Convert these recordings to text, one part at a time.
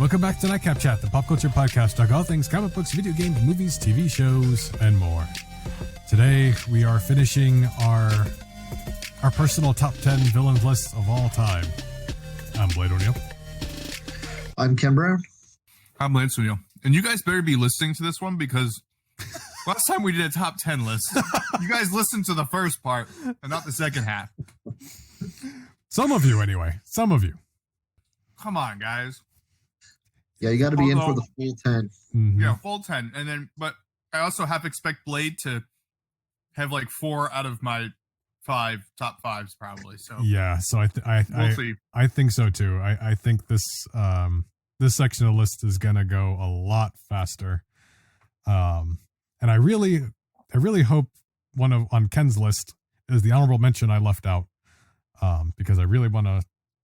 Welcome back to Nightcap Chat, the pop culture podcast, talk all things comic books, video games, movies, TV shows, and more. Today, we are finishing our personal top 10 villains list of all time. I'm Blade O'Neill. I'm Ken Brown. I'm Lance O'Neill. And you guys better be listening to this one because last time we did a top 10 list, you guys listened to the first part and not the second half. Some of you, anyway. Some of you. Come on, guys. Yeah, you got to be in for the full 10. Mm-hmm. Yeah, full 10. And then, but I also have to expect Blade to have like 4 out of my 5 top 5s probably. So yeah, so we'll see. I think so too. I think this section of the list is gonna go a lot faster. And I really hope on Ken's list is the honorable mention I left out. Because I really want to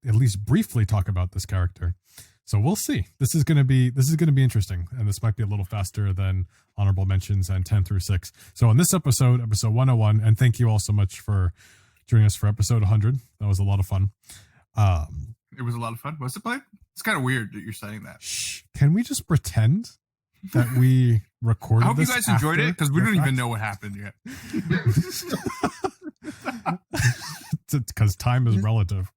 at least briefly talk about this character. So we'll see. This is going to be interesting, and this might be a little faster than honorable mentions and 10 through 6. So in this episode 101, and thank you all so much for joining us for episode 100. That was a lot of fun. It was a lot of fun. Was it, Blake? It's kind of weird that you're saying that. Can we just pretend that we recorded I hope you this guys enjoyed it, because we don't even know what happened yet. Because time is relative.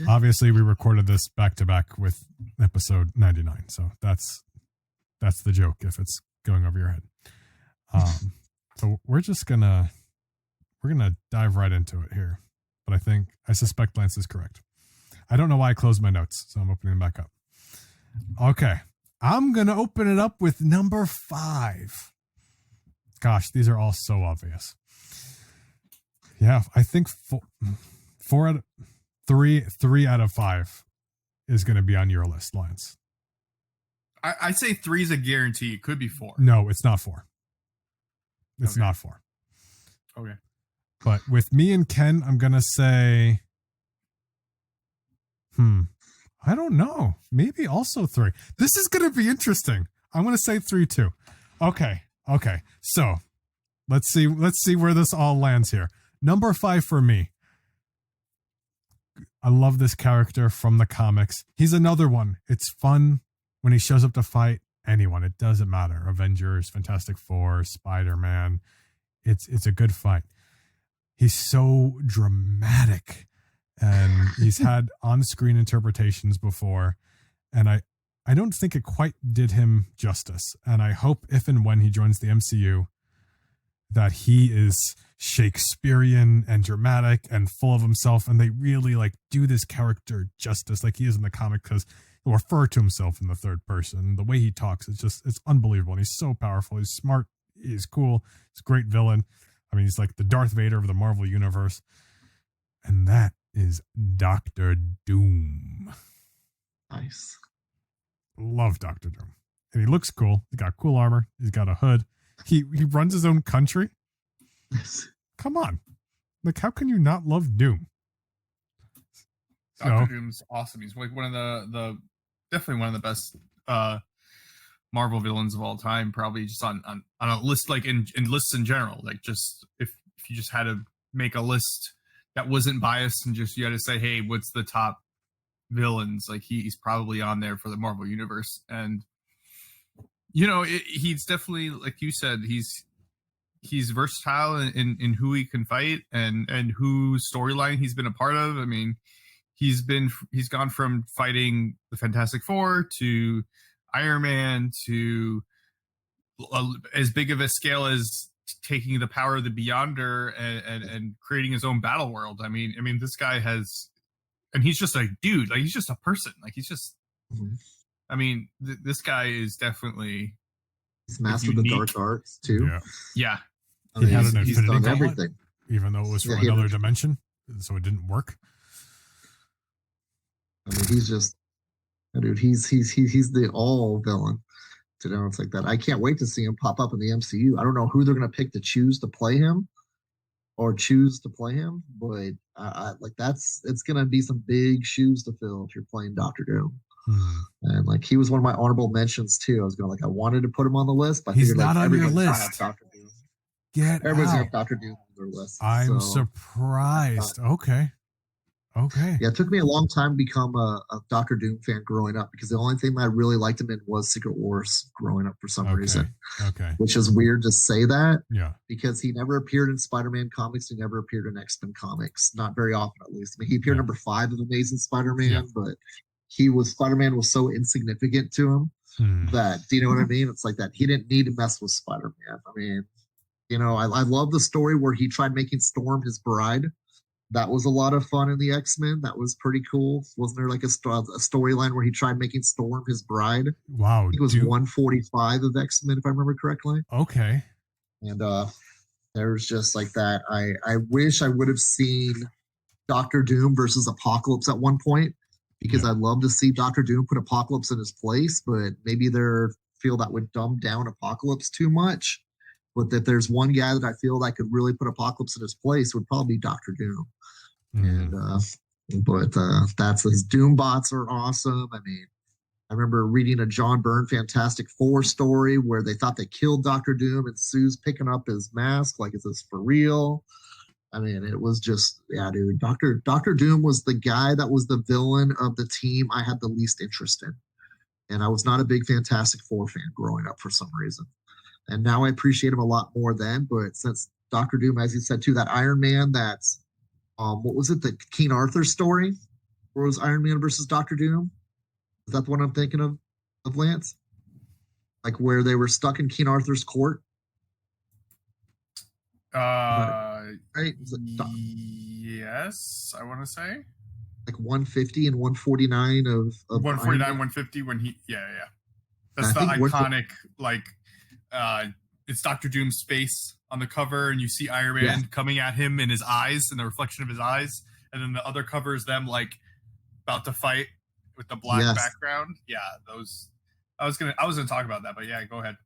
Obviously, we recorded this back to back with episode 99, so that's the joke if it's going over your head. So we're gonna dive right into it here, but I suspect Lance is correct. I don't know why I closed my notes, so I'm opening them back up. Okay, I'm gonna open it up with number 5. Gosh, these are all so obvious. Yeah, I think 3 out of 5 is going to be on your list, Lance. I say 3 is a guarantee. It could be 4. No, it's not 4. It's not 4. Okay. But with me and Ken, I'm going to say, I don't know. Maybe also 3. This is going to be interesting. I'm going to say 3 too. Okay. So let's see where this all lands here. Number 5 for me. I love this character from the comics. He's another one. It's fun when he shows up to fight anyone. It doesn't matter. Avengers, Fantastic Four, Spider-Man. It's a good fight. He's so dramatic. And he's had on-screen interpretations before. And I don't think it quite did him justice. And I hope if and when he joins the MCU that he is Shakespearean and dramatic and full of himself, and they really do this character justice like he is in the comic, because he'll refer to himself in the third person. The way he talks, it's unbelievable. And he's so powerful. He's smart. He's cool. He's a great villain. I mean, he's like the Darth Vader of the Marvel Universe. And that is Dr. Doom. Nice. Love Dr. Doom. And he looks cool. He's got cool armor. He's got a hood. He runs his own country. Come on. How can you not love Doom? Dr. Doom's awesome. He's like one of the definitely one of the best Marvel villains of all time, probably just on a list, like in lists in general. Like, just if you just had to make a list that wasn't biased and just you had to say, hey, what's the top villains? Like, he's probably on there for the Marvel Universe. And he's definitely, like you said, he's versatile in who he can fight and whose storyline he's been a part of. I mean, he's gone from fighting the Fantastic Four to Iron Man to as big of a scale as taking the power of the Beyonder and creating his own battle world. I mean, this guy and he's just a dude. Like, he's just a person. Like, he's just. Mm-hmm. I mean, this guy is definitely. He's mastered the dark arts too. Yeah. I mean, he had an Infinity done Gauntlet, everything, even though it was from another dimension, so it didn't work. I mean, he's just, dude. He's the all villain. It's like that. I can't wait to see him pop up in the MCU. I don't know who they're going to pick to choose to play him, but it's going to be some big shoes to fill if you're playing Dr. Doom. And he was one of my honorable mentions too. I was going I wanted to put him on the list, but he's not on your list. Dr. Doom. Everybody's got Dr. Doom on their list. I'm surprised. Okay. Okay. Yeah, it took me a long time to become a Doctor Doom fan growing up because the only thing that I really liked him in was Secret Wars growing up for some reason. Okay. Which is weird to say that. Yeah. Because he never appeared in Spider-Man comics. He never appeared in X-Men comics. Not very often, at least. I mean, he appeared number 5 of Amazing Spider-Man, but Spider-Man was so insignificant to him that, do you know what I mean? It's like that. He didn't need to mess with Spider-Man. I mean, you know, I love the story where he tried making Storm his bride. That was a lot of fun in the X-Men. That was pretty cool. Wasn't there like a storyline where he tried making Storm his bride? Wow. He was 145 of X-Men, if I remember correctly. Okay. And there's just like that. I wish I would have seen Doctor Doom versus Apocalypse at one point because I'd love to see Doctor Doom put Apocalypse in his place, but maybe they feel that would dumb down Apocalypse too much. But that there's one guy that I feel that could really put Apocalypse in his place would probably be Doctor Doom. And that's his Doom bots are awesome. I mean, I remember reading a John Byrne Fantastic Four story where they thought they killed Doctor Doom and Sue's picking up his mask like, is this for real? I mean, it was just, dude. Doctor Doom was the guy that was the villain of the team I had the least interest in. And I was not a big Fantastic Four fan growing up for some reason. And now I appreciate him a lot more then. But since Doctor Doom, as you said too, that Iron Man, that's what was it? The King Arthur story, where it was Iron Man versus Doctor Doom. Is that the one I'm thinking of Lance? Like where they were stuck in King Arthur's court? Right? Yes, I want to say. Like 150 and 149 of 149, 150 when he, That's the iconic, it's Doctor Doom's face on the cover, and you see Iron Man coming at him in his eyes, and the reflection of his eyes, and then the other cover is them like about to fight with the black background. Yeah, those. I was gonna talk about that, but yeah, go ahead.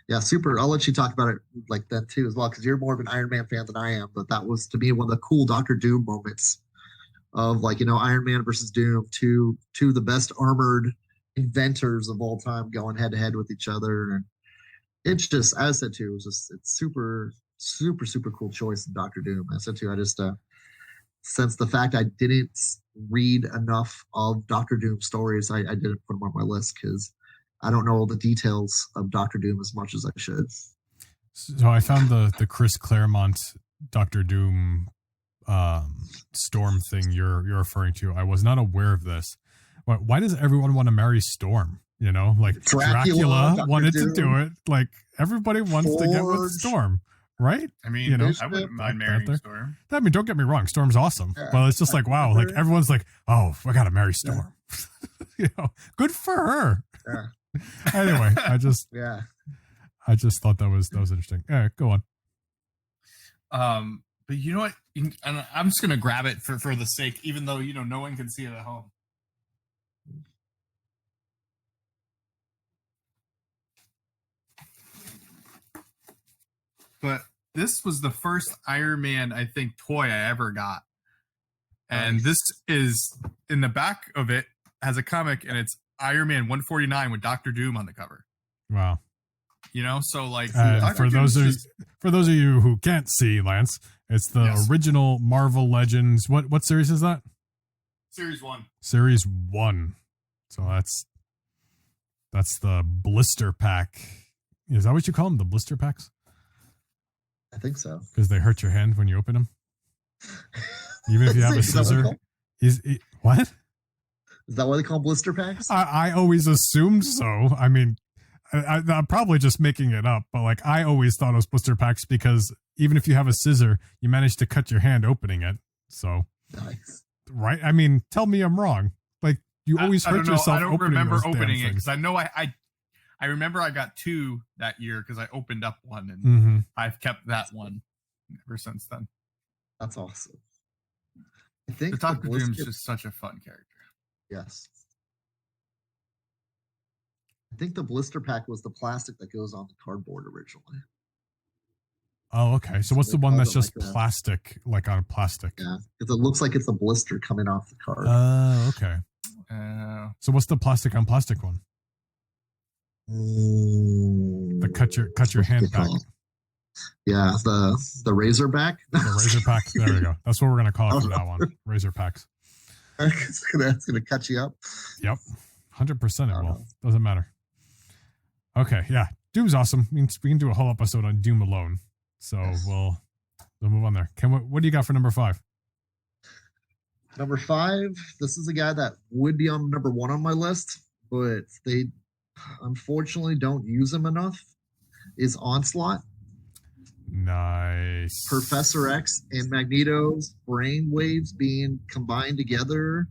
Yeah, super. I'll let you talk about it like that too as well, because you're more of an Iron Man fan than I am. But that was to me one of the cool Doctor Doom moments of Iron Man versus Doom, two the best armored inventors of all time going head to head with each other, and it's just, as I said too, it's super cool choice in Doctor Doom. As I said too, I just since the fact I didn't read enough of Doctor Doom stories, I didn't put them on my list because I don't know all the details of Doctor Doom as much as I should. So I found the Chris Claremont Doctor Doom Storm thing you're referring to. I was not aware of this. Why does everyone want to marry Storm? You know, like Dracula wanted to do it. Like everybody wants to get with Storm, right? I mean, I wouldn't mind marrying Storm. I mean, don't get me wrong, Storm's awesome, but it's just like, wow, like everyone's like, oh, I gotta marry Storm. You know, good for her. Yeah. Anyway, I just thought that was interesting. Yeah, go on. But you know what? And I'm just gonna grab it for the sake, even though no one can see it at home. But this was the first Iron Man, I think, toy I ever got. And this is, in the back of it, has a comic, and it's Iron Man 149 with Doctor Doom on the cover. Wow. So like... for those of you who can't see, Lance, it's the original Marvel Legends. What series is that? Series 1. Series 1. So that's the blister pack. Is that what you call them? The blister packs? I think so. Because they hurt your hand when you open them? Even if you have a scissor? What? Is that why they call blister packs? I always assumed so. I mean, I'm probably just making it up, but like I always thought it was blister packs because even if you have a scissor, you manage to cut your hand opening it. So, nice. Right? I mean, tell me I'm wrong. Like you always hurt yourself. I don't remember opening it because I know I remember I got 2 that year because I opened up one and I've kept that one ever since then. That's awesome. I think the Doctor Doom's just such a fun character. Yes. I think the blister pack was the plastic that goes on the cardboard originally. Oh, okay. So what's the one that's just like plastic, like on plastic? Yeah, because it looks like it's a blister coming off the card. Oh, okay. So what's the plastic on plastic one? The cut your hand back. Yeah, the Razorback. The Razorback. There we go. That's what we're gonna call it from now on. Razorbacks. That's gonna cut you up. Yep, 100% it will. Doesn't matter. Okay, yeah, Doom's awesome. We can do a whole episode on Doom alone. So we'll move on there. What do you got for number 5? Number 5. This is a guy that would be on number 1 on my list, but they unfortunately don't use him enough. Is Onslaught. Nice. Professor X and Magneto's brain waves being combined together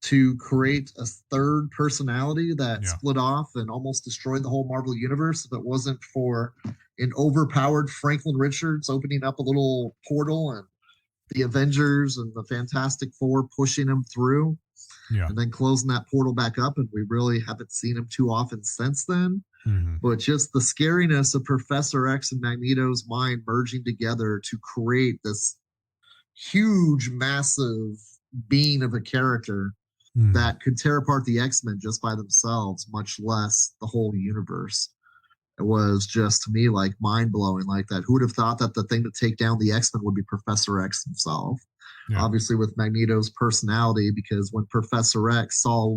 to create a third personality that split off and almost destroyed the whole Marvel universe if it wasn't for an overpowered Franklin Richards opening up a little portal and the Avengers and the Fantastic Four pushing him through and then closing that portal back up, and we really haven't seen him too often since then. But just the scariness of Professor X and Magneto's mind merging together to create this huge, massive being of a character that could tear apart the X-Men just by themselves, much less the whole universe. It was just, to me, like mind-blowing like that. Who would have thought that the thing to take down the X-Men would be Professor X himself? Obviously with Magneto's personality, because when Professor X saw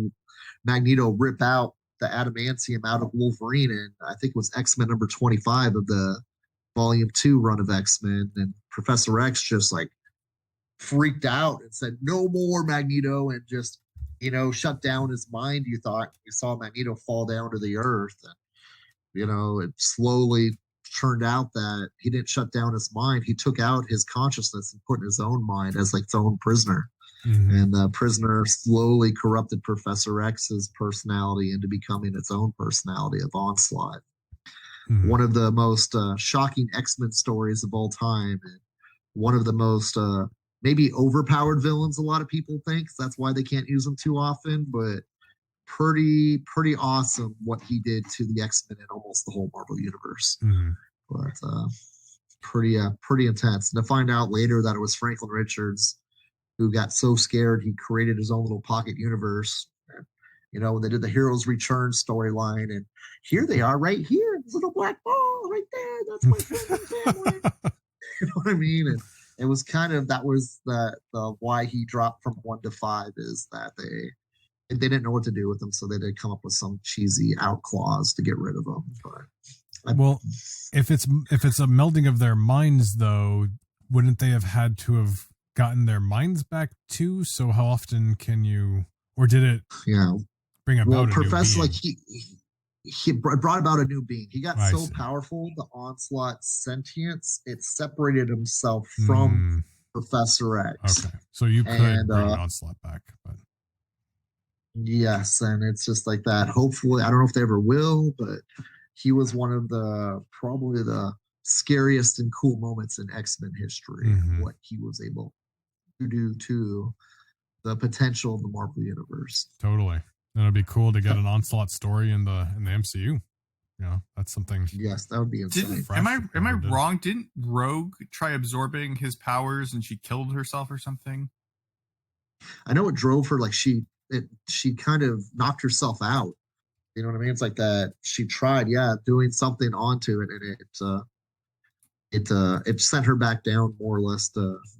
Magneto rip out the adamantium out of Wolverine, and I think it was X-Men number 25 of the Volume 2 run of X-Men, and Professor X just like freaked out and said, "No more, Magneto," and just, shut down his mind. You saw Magneto fall down to the earth, and it slowly turned out that he didn't shut down his mind. He took out his consciousness and put in his own mind as like its own prisoner. And the prisoner slowly corrupted Professor X's personality into becoming its own personality of Onslaught. One of the most shocking X-Men stories of all time. And one of the most maybe overpowered villains, a lot of people think. That's why they can't use him too often. But pretty awesome what he did to the X-Men and almost the whole Marvel universe. But pretty intense. And to find out later that it was Franklin Richards who got so scared he created his own little pocket universe. When they did the Heroes Return storyline, and here they are right here, this little black ball right there. That's my family. You know what I mean? And it was that was the why he dropped from 1 to 5 is that they didn't know what to do with him, so they did come up with some cheesy out clause to get rid of him. But well, if it's a melding of their minds, though, wouldn't they have had to have gotten their minds back too? So how often can you, or did it bring about Professor, a new being? He brought about a new being. He got so powerful, the Onslaught sentience, it separated himself from Professor X. Okay, so you could bring Onslaught back, but yes, and it's just like that. Hopefully, I don't know if they ever will, but he was one of probably the scariest and cool moments in X-Men history. What he was able to do to the potential of the Marvel universe. Totally. And it'd be cool to get an Onslaught story in the MCU. That's something. Yes, that would be insane. Am I wrong? Didn't Rogue try absorbing his powers and she killed herself or something? I know it drove her, like she kind of knocked herself out. You know what I mean? It's like that. She tried, doing something onto it, and it sent her back down, more or less,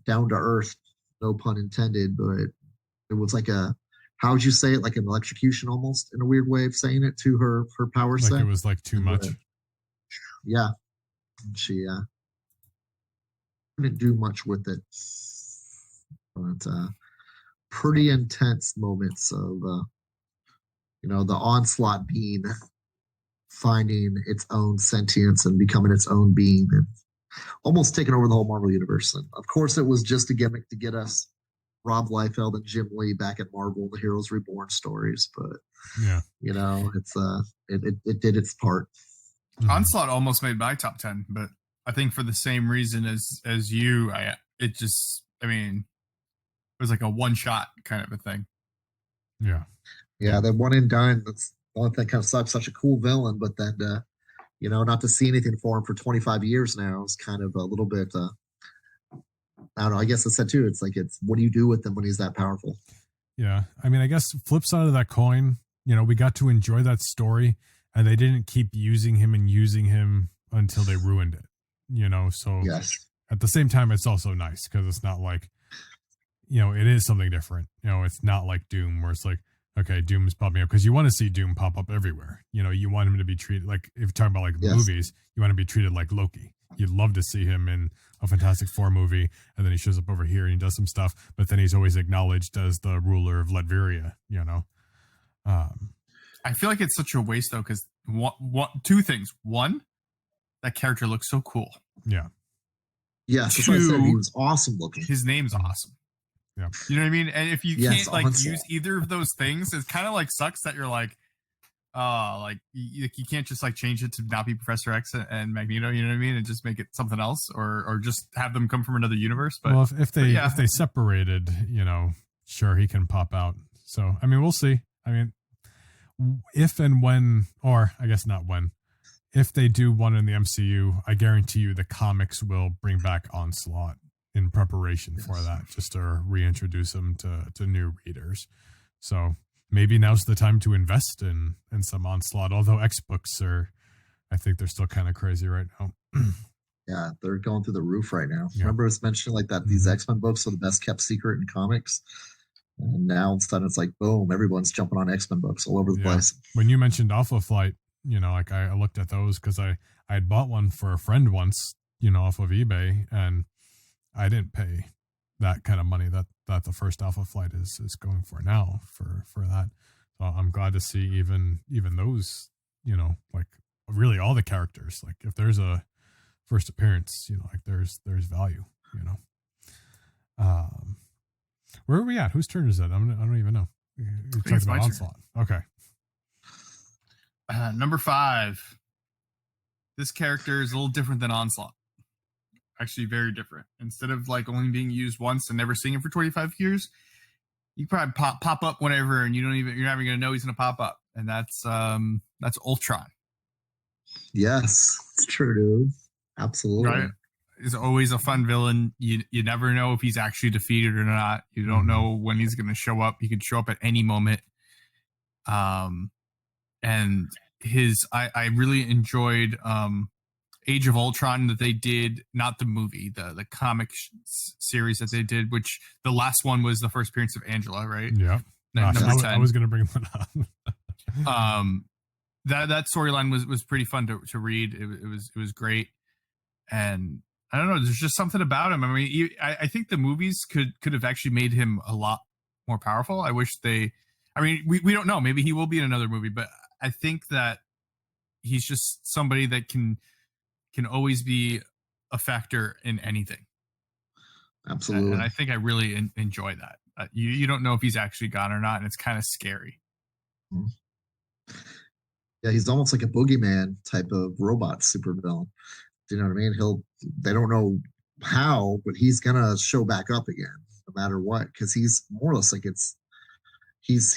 down to earth. No pun intended, but it was like how would you say it? Like an electrocution, almost, in a weird way of saying it, to her power set. Like it was like too much. Yeah, she didn't do much with it, but pretty intense moments of the Onslaught being finding its own sentience and becoming its own being and almost taking over the whole Marvel universe. And of course, it was just a gimmick to get us Rob Liefeld and Jim Lee back at Marvel, the Heroes Reborn stories. But it did its part. Onslaught almost made my top 10, but I think for the same reason as you, it was like a one shot kind of a thing. Yeah, the one and done. That's the only thing kind of sucks. Such a cool villain, but then not to see anything for him for 25 years now is kind of a little bit. I don't know. I guess I said too. It's what do you do with him when he's that powerful? Yeah, I mean, I guess flip side of that coin. We got to enjoy that story, and they didn't keep using him until they ruined it. So Yes. at the same time, it's also nice because it's not like, it is something different. It's not like Doom where it's like, okay, Doom's popping up, because you want to see Doom pop up everywhere. You want him to be treated like, if you're talking about like movies, you want to be treated like Loki. You'd love to see him in a Fantastic Four movie, and then he shows up over here and he does some stuff, but then he's always acknowledged as the ruler of Latveria, I feel like it's such a waste though, because two things. One, that character looks so cool. Yeah. Yes, Two, that's what I said. He was awesome looking. His name's awesome. Yeah. You know what I mean? And if you can't like Onslaught. use either of those things, it kind of like sucks that you're like, you can't just like change it to not be Professor X and Magneto, you know what I mean, and just make it something else, or just have them come from another universe. But well, if they separated, sure, he can pop out. So I mean, we'll see. I mean, if and when, or I guess not when, if they do one in the MCU, I guarantee you the comics will bring back Onslaught in preparation for that, just to reintroduce them to new readers. So maybe now's the time to invest in some Onslaught, although X books I think they're still kind of crazy right now. Yeah, they're going through the roof right now. Yeah. Remember us mentioning like that these X-Men books are the best kept secret in comics? And now all of a sudden it's like, boom, everyone's jumping on X-Men books all over the place. When you mentioned Alpha Flight, like I looked at those because I had bought one for a friend once, off of eBay, and I didn't pay that kind of money that the first Alpha Flight is going for now for that. So I'm glad to see even those, like really all the characters. Like if there's a first appearance, like there's value, Where are we at? Whose turn is it? I don't even know. You're talking about Onslaught. Okay. Number 5. This character is a little different than Onslaught. Actually, very different. Instead of like only being used once and never seeing him for 25 years, you probably pop up whenever, and you're not even going to know he's going to pop up. And that's Ultron. Yes, it's true, dude. Absolutely. Right. He's always a fun villain. You never know if he's actually defeated or not. You don't know when he's going to show up. He could show up at any moment. And I really enjoyed Age of Ultron that they did, not the movie, the comic series that they did, which the last one was the first appearance of Angela, right? Yeah. Number 10. I was going to bring that up. That storyline was pretty fun to read. It was great. And I don't know, there's just something about him. I mean, I think the movies could have actually made him a lot more powerful. I wish we don't know. Maybe he will be in another movie, but I think that he's just somebody that can always be a factor in anything. Absolutely. And I think I really enjoy that. You don't know if he's actually gone or not, and it's kind of scary. Yeah, he's almost like a boogeyman type of robot supervillain. Do you know what I mean? They don't know how, but he's gonna show back up again, no matter what, because he's more or less like he's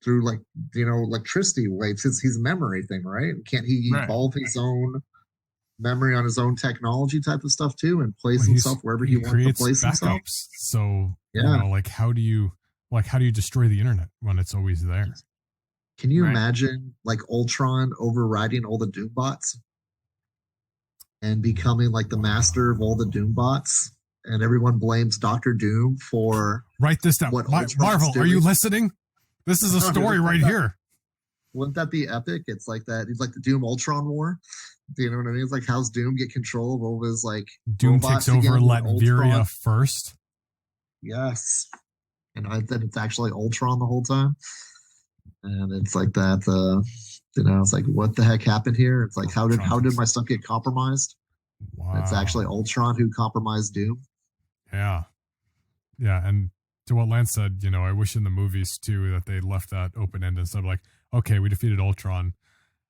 through like electricity waves. He's a memory thing, right? Can't he evolve his own memory on his own technology type of stuff too, and place himself wherever he wants to place himself? So like how do you destroy the internet when it's always there? Can you imagine like Ultron overriding all the Doom bots and becoming like the master of all the Doom bots, and everyone blames Dr. Doom for write this down. Marvel, are you listening? This is a story right here. Wouldn't that be epic? It's like that. It's like the Doom Ultron war. Do you know what I mean? It's like how's Doom get control of all his like Doom takes over Latveria first. Yes, and then it's actually Ultron the whole time, and it's like that. It's like what the heck happened here? It's like how did my stuff get compromised? Wow. It's actually Ultron who compromised Doom. Yeah, and to what Lance said, I wish in the movies too that they left that open ended instead of like, okay, we defeated Ultron.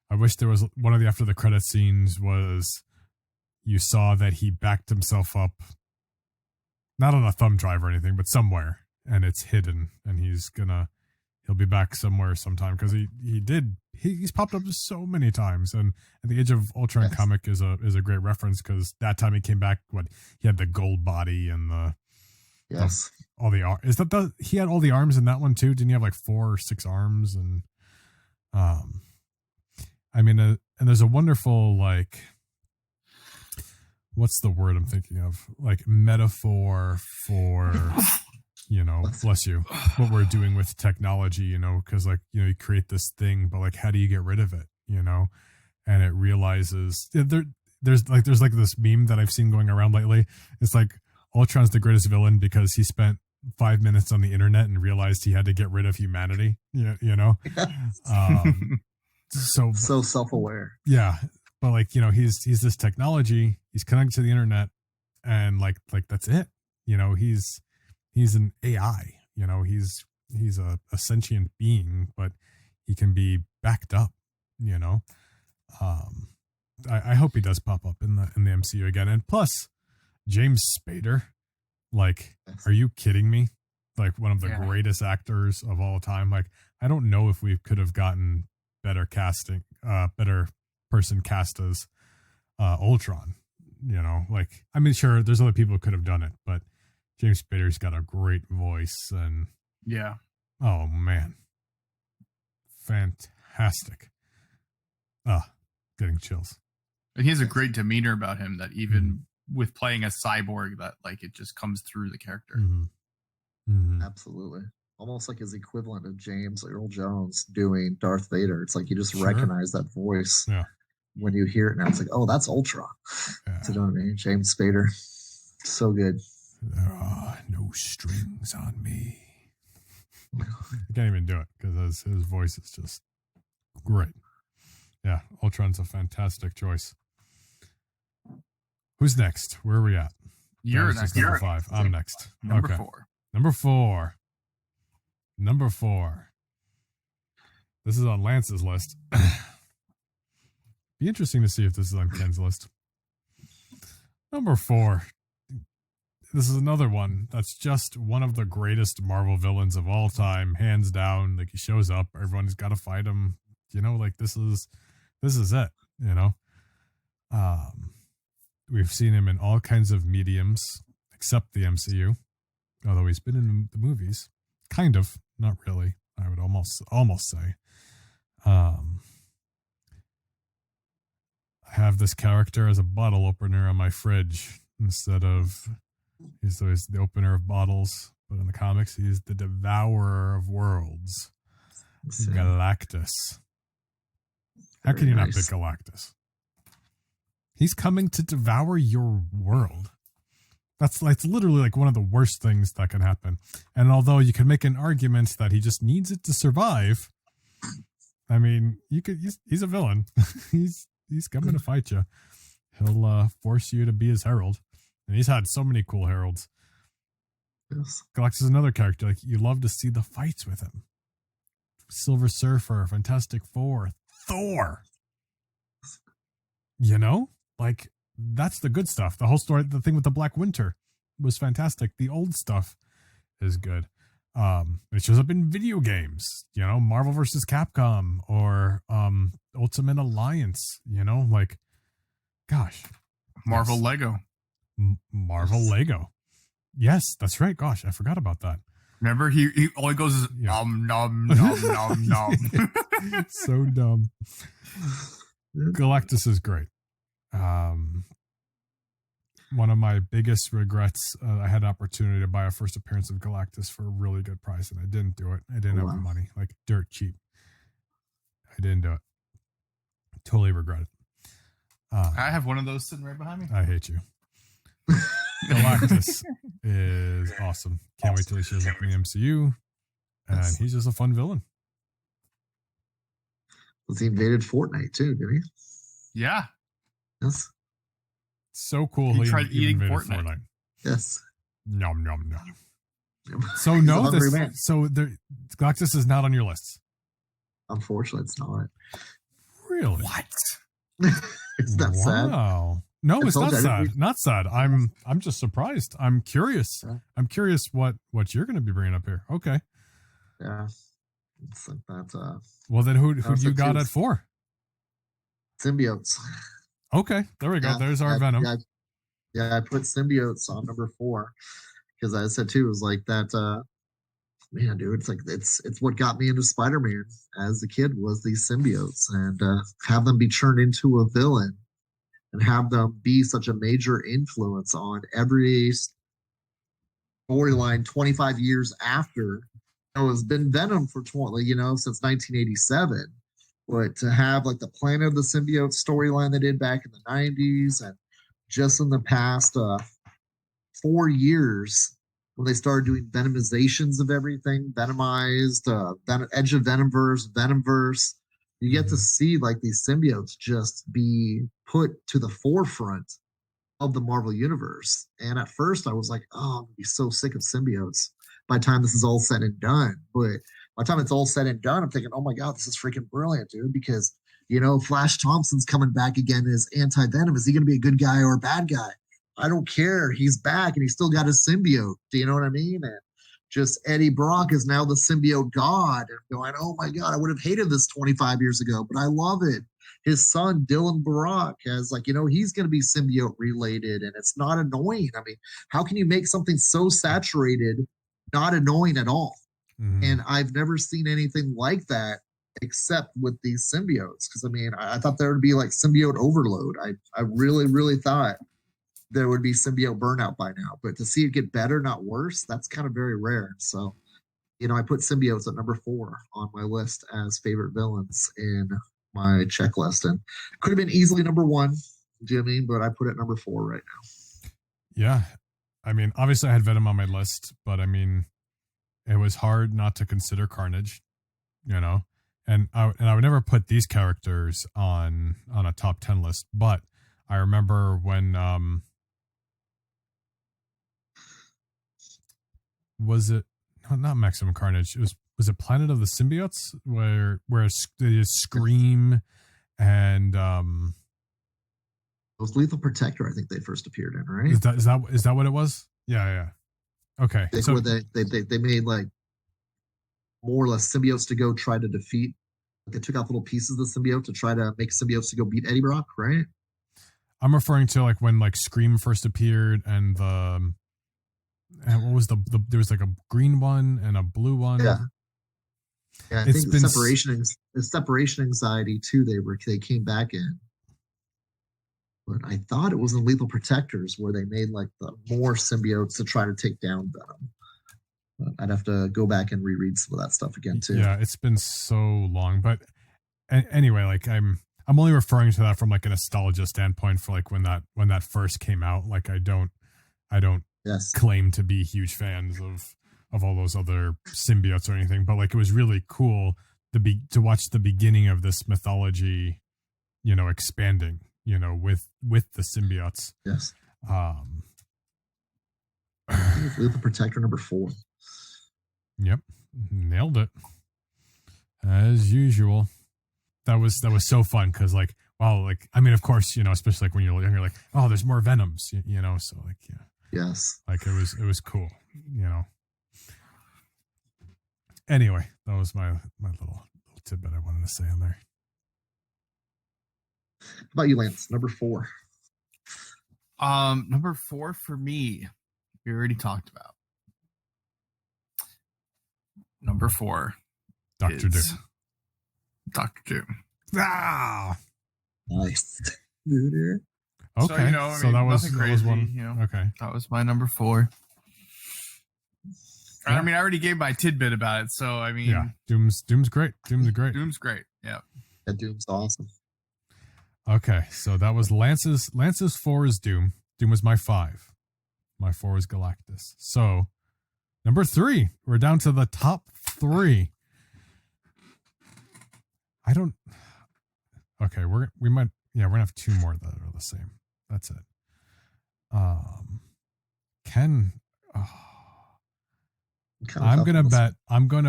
I wish there was one of the after the credit scenes was you saw that he backed himself up, not on a thumb drive or anything, but somewhere, and it's hidden, and he'll be back somewhere sometime because he's popped up so many times, and the Age of Ultron comic is a great reference because that time he came back, he had the gold body and all the arms. He had all the arms in that one too? Didn't he have like 4 or 6 arms? And and there's a wonderful what's the word I'm thinking of? Like metaphor for, bless you, what we're doing with technology, because like, you create this thing, but like, how do you get rid of it, And it realizes there's this meme that I've seen going around lately. It's like Ultron's the greatest villain because he spent 5 minutes on the internet and realized he had to get rid of humanity, so self-aware. Yeah. But like, he's this technology, he's connected to the internet, and like that's it. He's an AI, he's a sentient being, but he can be backed up, I hope he does pop up in the MCU again. And plus James Spader, like, are you kidding me? Like one of the greatest actors of all time. Like, I don't know if we could have gotten better person cast as Ultron, like, I mean, sure, there's other people who could have done it, but James Spader's got a great voice, and oh man, fantastic. Getting chills. And he has a great demeanor about him that even with playing a cyborg, that like it just comes through the character. Absolutely. Almost like his equivalent of James Earl Jones doing Darth Vader. It's like you just recognize that voice when you hear it now. It's like, oh, that's Ultron. You know what I mean? James Spader. So good. There are no strings on me. I can't even do it because his voice is just great. Yeah, Ultron's a fantastic choice. Who's next? Where are we at? You're next. Number 5. I'm next. Number 4. Number 4. This is on Lance's list. Be interesting to see if this is on Ken's list. Number 4. This is another one that's just one of the greatest Marvel villains of all time, hands down. Like, he shows up, everyone's got to fight him. Like, this is it. We've seen him in all kinds of mediums except the MCU, although he's been in the movies, kind of, not really. I would almost say. I have this character as a bottle opener on my fridge instead of he's always the opener of bottles, but in the comics he's the devourer of worlds. Galactus. How can you not pick Galactus? He's coming to devour your world. That's literally like one of the worst things that can happen. And although you could make an argument that he just needs it to survive, I mean, he's a villain. he's coming to fight you. He'll force you to be his herald. And he's had so many cool heralds. Yes. Galactus is another character. Like, you love to see the fights with him. Silver Surfer, Fantastic Four, Thor. Like, that's the good stuff. The whole story, the thing with the Black Winter was fantastic. The old stuff is good. It shows up in video games, Marvel versus Capcom or Ultimate Alliance, like, gosh. Marvel Lego. Marvel Lego. Yes, that's right. Gosh, I forgot about that. Remember, he all he goes is nom nom nom nom. So dumb. Galactus is great. One of my biggest regrets, I had an opportunity to buy a first appearance of Galactus for a really good price, and I didn't do it. I didn't have the money, like dirt cheap. I didn't do it. Totally regret it. I have one of those sitting right behind me. I hate you. Galactus is awesome. Can't wait till he shows up in the MCU, and he's just a fun villain. He invaded Fortnite too, did he? Yeah. Yes. So cool. He tried eating Fortnite. Yes. Nom nom nom. So no, Galactus is not on your list. Unfortunately, it's not. Really? What? It's not sad. Wow. No, it's not sad. Not sad. I'm just surprised. I'm curious. Yeah. I'm curious what you're going to be bringing up here. Okay. Yeah. It's like that. Well, then who you got at 4? Symbiotes. Okay, there we go. Yeah, There's our Venom. I put symbiotes on number 4 because I said too, it was like that. Man, dude, it's like it's what got me into Spider-Man as a kid was these symbiotes, and have them be turned into a villain, and have them be such a major influence on every storyline 25 years after. It's been Venom for 20, since 1987. But to have like the Planet of the Symbiote storyline they did back in the 90s, and just in the past 4 years when they started doing venomizations of everything, Venomized, Edge of Venomverse, you get to see like these symbiotes just be put to the forefront of the Marvel universe. And at first I was like, oh, I'm gonna be so sick of symbiotes by the time this is all said and done. But by the time it's all said and done, I'm thinking, oh my God, this is freaking brilliant, dude, because Flash Thompson's coming back again as anti-Venom. Is he going to be a good guy or a bad guy? I don't care. He's back and he's still got his symbiote. Do you know what I mean? And just Eddie Brock is now the symbiote god. And going, oh my God, I would have hated this 25 years ago, but I love it. His son, Dylan Barak, has he's going to be symbiote related, and it's not annoying. I mean, how can you make something so saturated not annoying at all? Mm-hmm. And I've never seen anything like that except with these symbiotes. Because I thought there would be like symbiote overload. I really, really thought there would be symbiote burnout by now. But to see it get better, not worse, that's kind of very rare. So, I put symbiotes at number 4 on my list as favorite villains in my checklist. And could have been easily number 1, do you know what I mean? But I put it number 4 right now. Yeah. Obviously I had Venom on my list, but it was hard not to consider Carnage, and I would never put these characters on a top 10 list, but I remember when, was it not Maximum Carnage? Was it Planet of the Symbiotes where they scream and, it was Lethal Protector, I think they first appeared in, right? Is that what it was? Yeah. Okay. So they made like more or less symbiotes to go try to defeat. They took out little pieces of the symbiote to try to make symbiotes to go beat Eddie Brock, right? I'm referring to like when like Scream first appeared, and what was there was like a green one and a blue one. Yeah. I think separation anxiety too. They came back in. But I thought it was in Lethal Protectors where they made like the more symbiotes to try to take down Venom. But I'd have to go back and reread some of that stuff again too. Yeah, it's been so long. But anyway, like I'm only referring to that from like a nostalgia standpoint for like when that first came out. Like I don't claim to be huge fans of all those other symbiotes or anything, but like it was really cool to watch the beginning of this mythology, expanding. With the symbiotes. Yes. I think it's Lethal Protector number 4. Yep. Nailed it. As usual. That was so fun because like, wow, like, of course, especially like when you're younger, like, oh, there's more Venoms, so like, yeah. Yes. Like it was cool, Anyway, that was my little tidbit I wanted to say on there. How about you, Lance? Number 4. Number 4 for me, we already talked about. Number 4, Dr. Doom. Dr. Doom. Ah, nice. Okay, so that was one. Okay, that was my number 4. Yeah. I already gave my tidbit about it, so yeah, Doom's great. Doom's great. Doom's great. Yeah, Doom's awesome. Okay, so that was Lance's 4 is Doom. Doom was my 5. My 4 is Galactus. So number 3, we're down to the top 3. Okay, we're gonna have 2 more that are the same. That's it. Ken. I'm gonna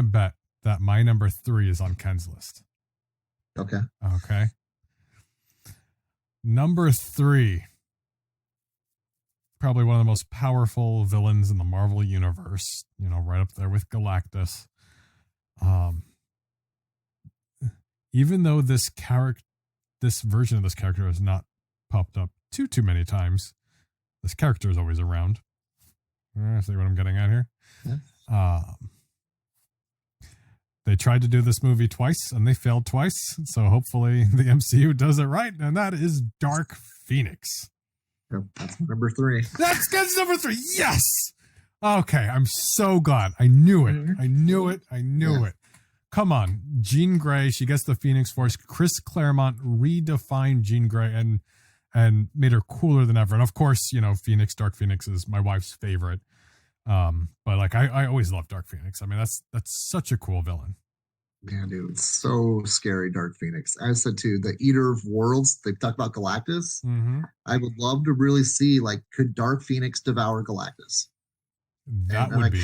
bet that my number 3 is on Ken's list. Okay. Number 3, probably one of the most powerful villains in the Marvel universe, right up there with Galactus. Even though this version of this character has not popped up too many times, this character is always around. See what I'm getting at here? Yeah. They tried to do this movie twice and they failed twice. So hopefully the MCU does it right. And that is Dark Phoenix. Yep, that's number 3. That's number 3. Yes. Okay. I'm so glad. I knew it. I knew it. I knew it. Come on. Jean Grey. She gets the Phoenix Force. Chris Claremont redefined Jean Grey and made her cooler than ever. And of course, you know, Dark Phoenix is my wife's favorite. But like, I always love Dark Phoenix. I mean, that's such a cool villain. Man, dude, it's so scary, Dark Phoenix. I said too, the Eater of Worlds, they've talked about Galactus. Mm-hmm. I would love to really see, like, could Dark Phoenix devour Galactus? That would be I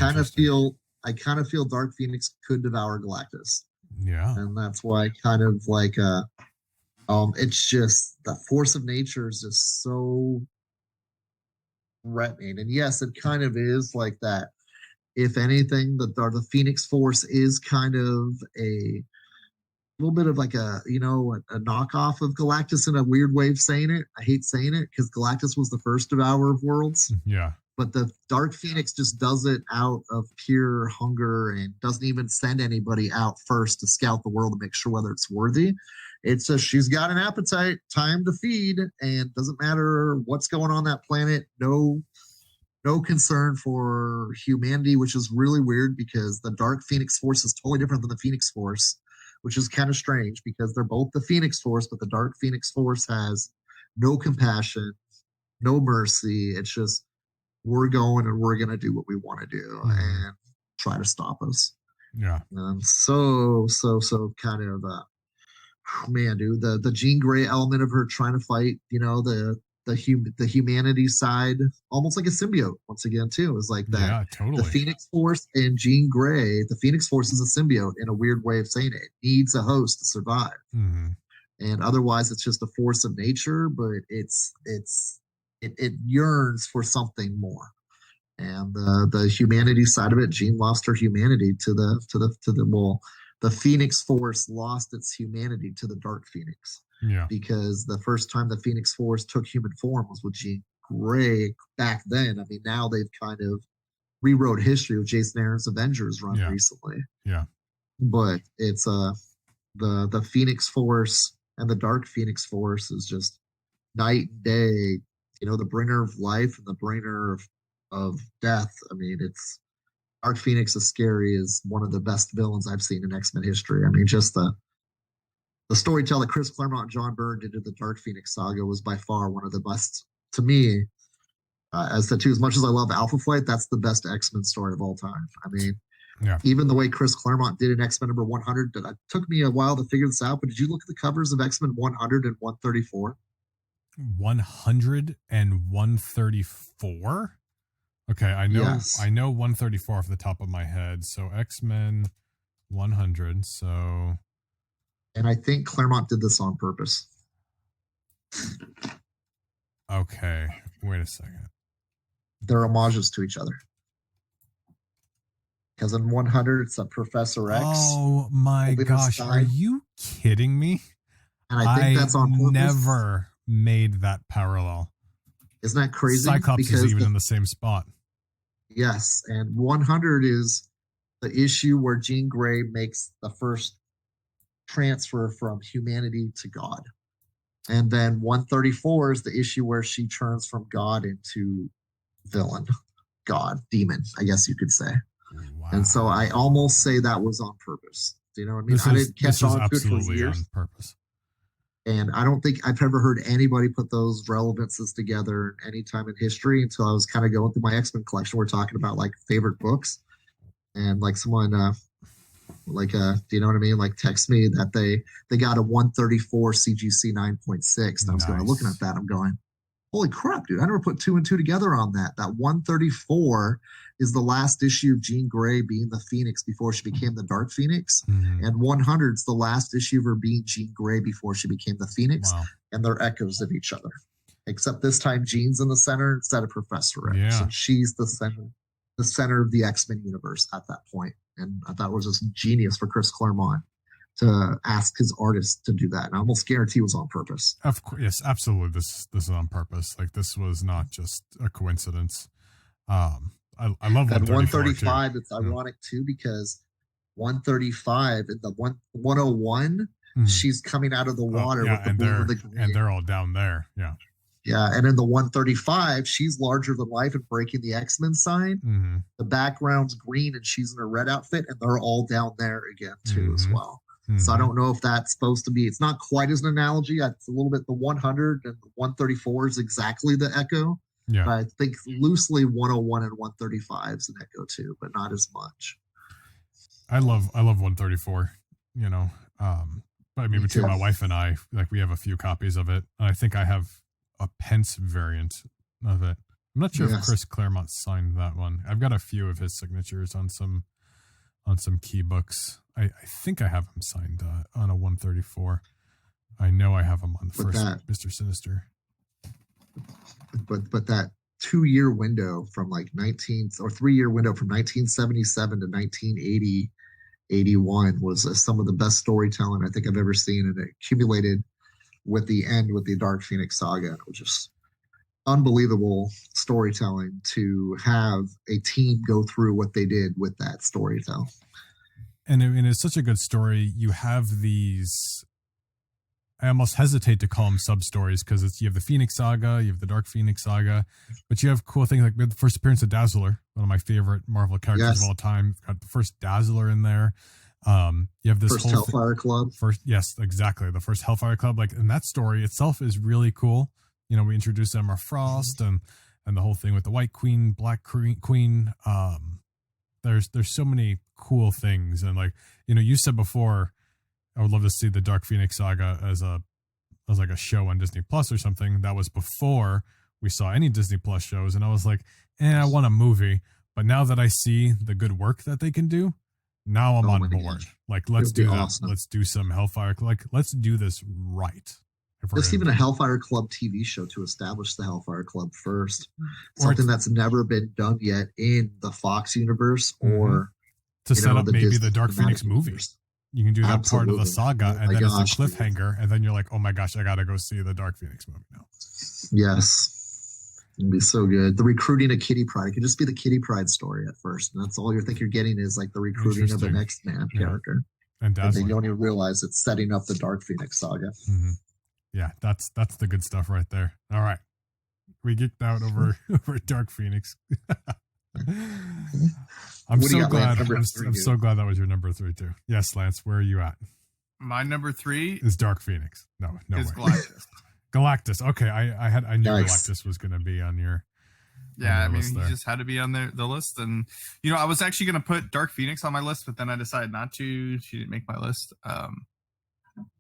kind of feel Dark Phoenix could devour Galactus. Yeah. And that's why kind of like it's just the force of nature is just so threatening. And yes, it kind of is like that. If anything, the Phoenix Force is kind of a little bit of like a knockoff of Galactus in a weird way of saying it. I hate saying it because Galactus was the first devourer of worlds. Yeah. But the Dark Phoenix just does it out of pure hunger and doesn't even send anybody out first to scout the world to make sure whether it's worthy. It's just she's got an appetite, time to feed, and doesn't matter what's going on that planet. No concern for humanity, which is really weird because the Dark Phoenix Force is totally different than the Phoenix Force, which is kind of strange because they're both the Phoenix Force, but the Dark Phoenix Force has no compassion, no mercy. It's just we're going and we're going to do what we want to do and try to stop us. Yeah. And so kind of, man, dude, the Jean Grey element of her trying to fight, you know, the humanity side, almost like a symbiote once again, too, is like that. Yeah, totally. The Phoenix Force and Jean Grey, the Phoenix Force is a symbiote in a weird way of saying it. It needs a host to survive. Mm-hmm. And otherwise it's just a force of nature, but it yearns for something more. And the humanity side of it, Jean lost her humanity to the Phoenix Force lost its humanity to the Dark Phoenix. Yeah. Because the first time the Phoenix Force took human form was with Jean Grey back then. I mean, now they've kind of rewrote history with Jason Aaron's Avengers run recently. Yeah. But it's the Phoenix Force and the Dark Phoenix Force is just night and day. You know, the bringer of life and the bringer of death. I mean, it's Dark Phoenix is scary as one of the best villains I've seen in X-Men history. I mean, just the storytelling that Chris Claremont and John Byrne did to the Dark Phoenix saga was by far one of the best to me. As much as I love Alpha Flight, that's the best X-Men story of all time. I mean, even the way Chris Claremont did in X-Men number 100, it took me a while to figure this out, but did you look at the covers of X-Men 100 and 134? 100 and 134? Okay, I know 134 off the top of my head. So X-Men 100. So, and I think Claremont did this on purpose. Okay, wait a second. They're homages to each other. Because in 100, it's a Professor X. Oh my gosh, are you kidding me? And I think that's on purpose. Never made that parallel. Isn't that crazy? Cyclops is even in the same spot. Yes, and 100 is the issue where Jean Grey makes the first transfer from humanity to God. And then 134 is the issue where she turns from God into villain, God, demon, I guess you could say. Wow. And so I almost say that was on purpose. Do you know what I mean? I didn't catch on to it for years. On purpose. And I don't think I've ever heard anybody put those relevances together any time in history until I was kind of going through my X-Men collection. We're talking about like favorite books, and like someone, do you know what I mean? Like text me that they got a 134 CGC 9.6. And I was going looking at that. I'm going, holy crap, dude! I never put 2 and 2 together on that. That 134 is the last issue of Jean Grey being the Phoenix before she became the Dark Phoenix. Mm-hmm. And 100 is the last issue of her being Jean Grey before she became the Phoenix. Wow. And they're echoes of each other. Except this time Jean's in the center instead of Professor X. Yeah. So she's the center of the X-Men universe at that point. And I thought it was just genius for Chris Claremont to ask his artist to do that. And I almost guarantee it was on purpose. Of course, yes, absolutely. This is on purpose. Like this was not just a coincidence. I love that 135. It's ironic too because 135 and the 101, she's coming out of the water with the and bloom of the green. and they're all down there. Yeah. Yeah, and in the 135, she's larger than life and breaking the X-Men sign. Mm-hmm. The background's green and she's in a red outfit, and they're all down there again too as well. Mm-hmm. So I don't know if that's supposed to be. It's not quite as an analogy. It's a little bit the 100 and the 134 is exactly the Echo. Yeah, but I think loosely 101 and 135 is an Echo too, but not as much. I love 134. You know, but I mean, between my wife and I, like, we have a few copies of it. And I think I have a Pence variant of it. I'm not sure if Chris Claremont signed that one. I've got a few of his signatures on some key books. I think I have him signed on a 134. I know I have him on the first Mr. Sinister. But that 2-year window from like 3-year window from 1977 to 1980, 81 was some of the best storytelling I think I've ever seen, and it accumulated with the end with the Dark Phoenix saga. It was just unbelievable storytelling to have a team go through what they did with that storytelling. And it's such a good story. You have these, I almost hesitate to call them sub-stories, because you have the Phoenix Saga, you have the Dark Phoenix Saga, but you have cool things like the first appearance of Dazzler, one of my favorite Marvel characters of all time. Got the first Dazzler in there. You have this first Hellfire Club. Yes, exactly. The first Hellfire Club. Like, and that story itself is really cool. You know, we introduced Emma Frost and the whole thing with the White Queen, Black Queen. There's so many cool things. And like, you know, you said before, I would love to see the Dark Phoenix Saga as like a show on Disney Plus or something. That was before we saw any Disney Plus shows. And I was like, I want a movie. But now that I see the good work that they can do, now I'm on board. Gosh. Like, let's do that. Awesome. Let's do some Hellfire. Like, let's do this right. Just even a Hellfire Club TV show to establish the Hellfire Club first. Something that's never been done yet in the Fox universe, or to set up maybe the Dark Phoenix movie. You can do that part of the saga, and then it's a cliffhanger, and then you're like, oh my gosh, I gotta go see the Dark Phoenix movie now. Yes. It'd be so good. The recruiting of Kitty Pryde. It could just be the Kitty Pryde story at first. And that's all you're getting is like the recruiting of an X-Man character. And then you don't even realize it's setting up the Dark Phoenix saga. Mm-hmm. Yeah, that's the good stuff right there. All right. We geeked out over Dark Phoenix. I'm so glad that was your number 3 too. Yes, Lance, where are you at? My number 3 is Dark Phoenix. No is way. Galactus. Galactus. Okay, I knew Galactus was going to be on your. Yeah, I mean, he just had to be on the list, and you know, I was actually going to put Dark Phoenix on my list, but then I decided not to. She didn't make my list.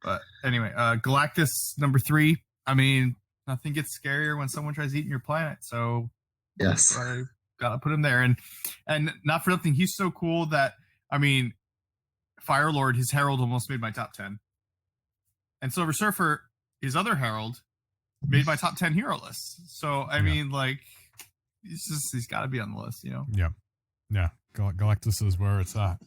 But anyway, Galactus number 3. I mean, nothing gets scarier when someone tries eating your planet. So yes, I gotta put him there, and not for nothing, he's so cool that, I mean, Firelord, his Herald almost made my top 10, and Silver Surfer, his other Herald, made my top 10 hero list. So I mean, like, he's got to be on the list, you know. Yeah. Galactus is where it's at.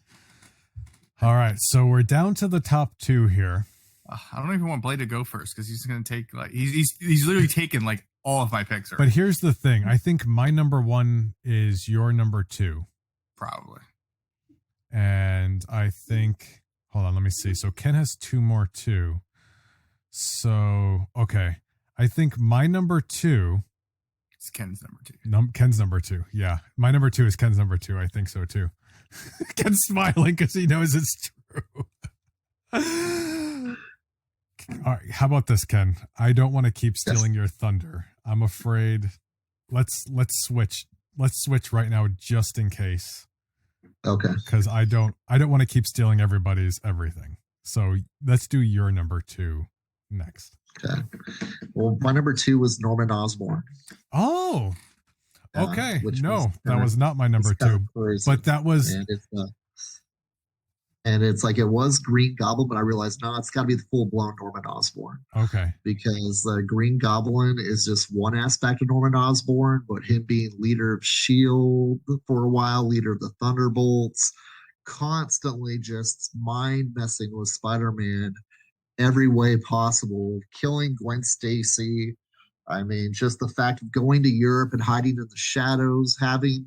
All right, so we're down to the top 2 here. I don't even want Blade to go first, because he's going to take like he's literally taken like all of my picks. But here's the thing: I think my number 1 is your number 2, probably. And I think, hold on, let me see. So Ken has 2 more too. So okay, I think my number 2. It's Ken's number 2. Ken's number 2. Yeah, my number 2 is Ken's number 2. I think so too. Ken's smiling because he knows it's true. All right, how about this, Ken? I don't want to keep stealing your thunder. I'm afraid. Let's switch. Let's switch right now, just in case. Okay. Because I don't want to keep stealing everybody's everything. So let's do your number 2 next. Okay. Well, my number 2 was Norman Osborn. Oh. Okay. No, that was not my number 2. But that was. And it's like, it was Green Goblin, but I realized, no, it's got to be the full-blown Norman Osborn. Okay. Because Green Goblin is just one aspect of Norman Osborn, but him being leader of S.H.I.E.L.D. for a while, leader of the Thunderbolts, constantly just mind-messing with Spider-Man every way possible, killing Gwen Stacy. I mean, just the fact of going to Europe and hiding in the shadows, having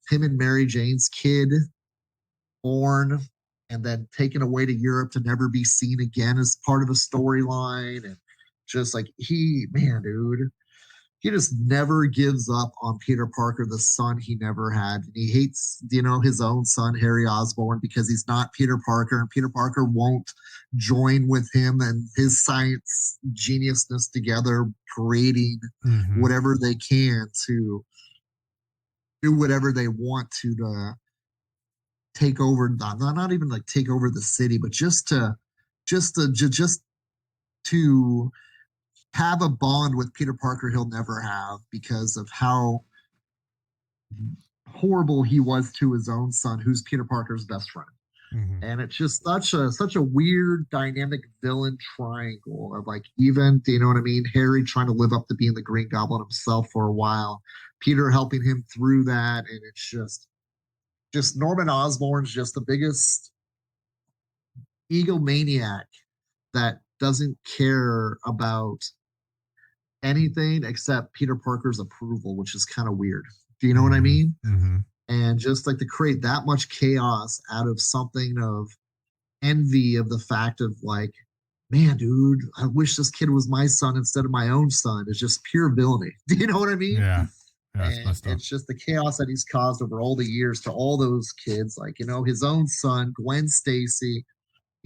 him and Mary Jane's kid born, and then taken away to Europe to never be seen again as part of a storyline. And just like man, dude, he just never gives up on Peter Parker, the son he never had. And he hates, his own son, Harry Osborne, because he's not Peter Parker, and Peter Parker won't join with him and his science geniusness together, creating whatever they can to do whatever they want to take over, not even like take over the city, but just to have a bond with Peter Parker he'll never have, because of how horrible he was to his own son, who's Peter Parker's best friend. And it's just such a weird dynamic villain triangle of, like, even, you know what I mean, Harry trying to live up to being the Green Goblin himself for a while, Peter helping him through that. And it's just Norman Osborn's just the biggest egomaniac that doesn't care about anything except Peter Parker's approval, which is kind of weird. Do you know what I mean? And just like to create that much chaos out of something of envy of the fact of, like, man, dude, I wish this kid was my son instead of my own son, is just pure villainy. Do you know what I mean? Yeah. It's just the chaos that he's caused over all the years to all those kids, like, his own son, Gwen Stacy,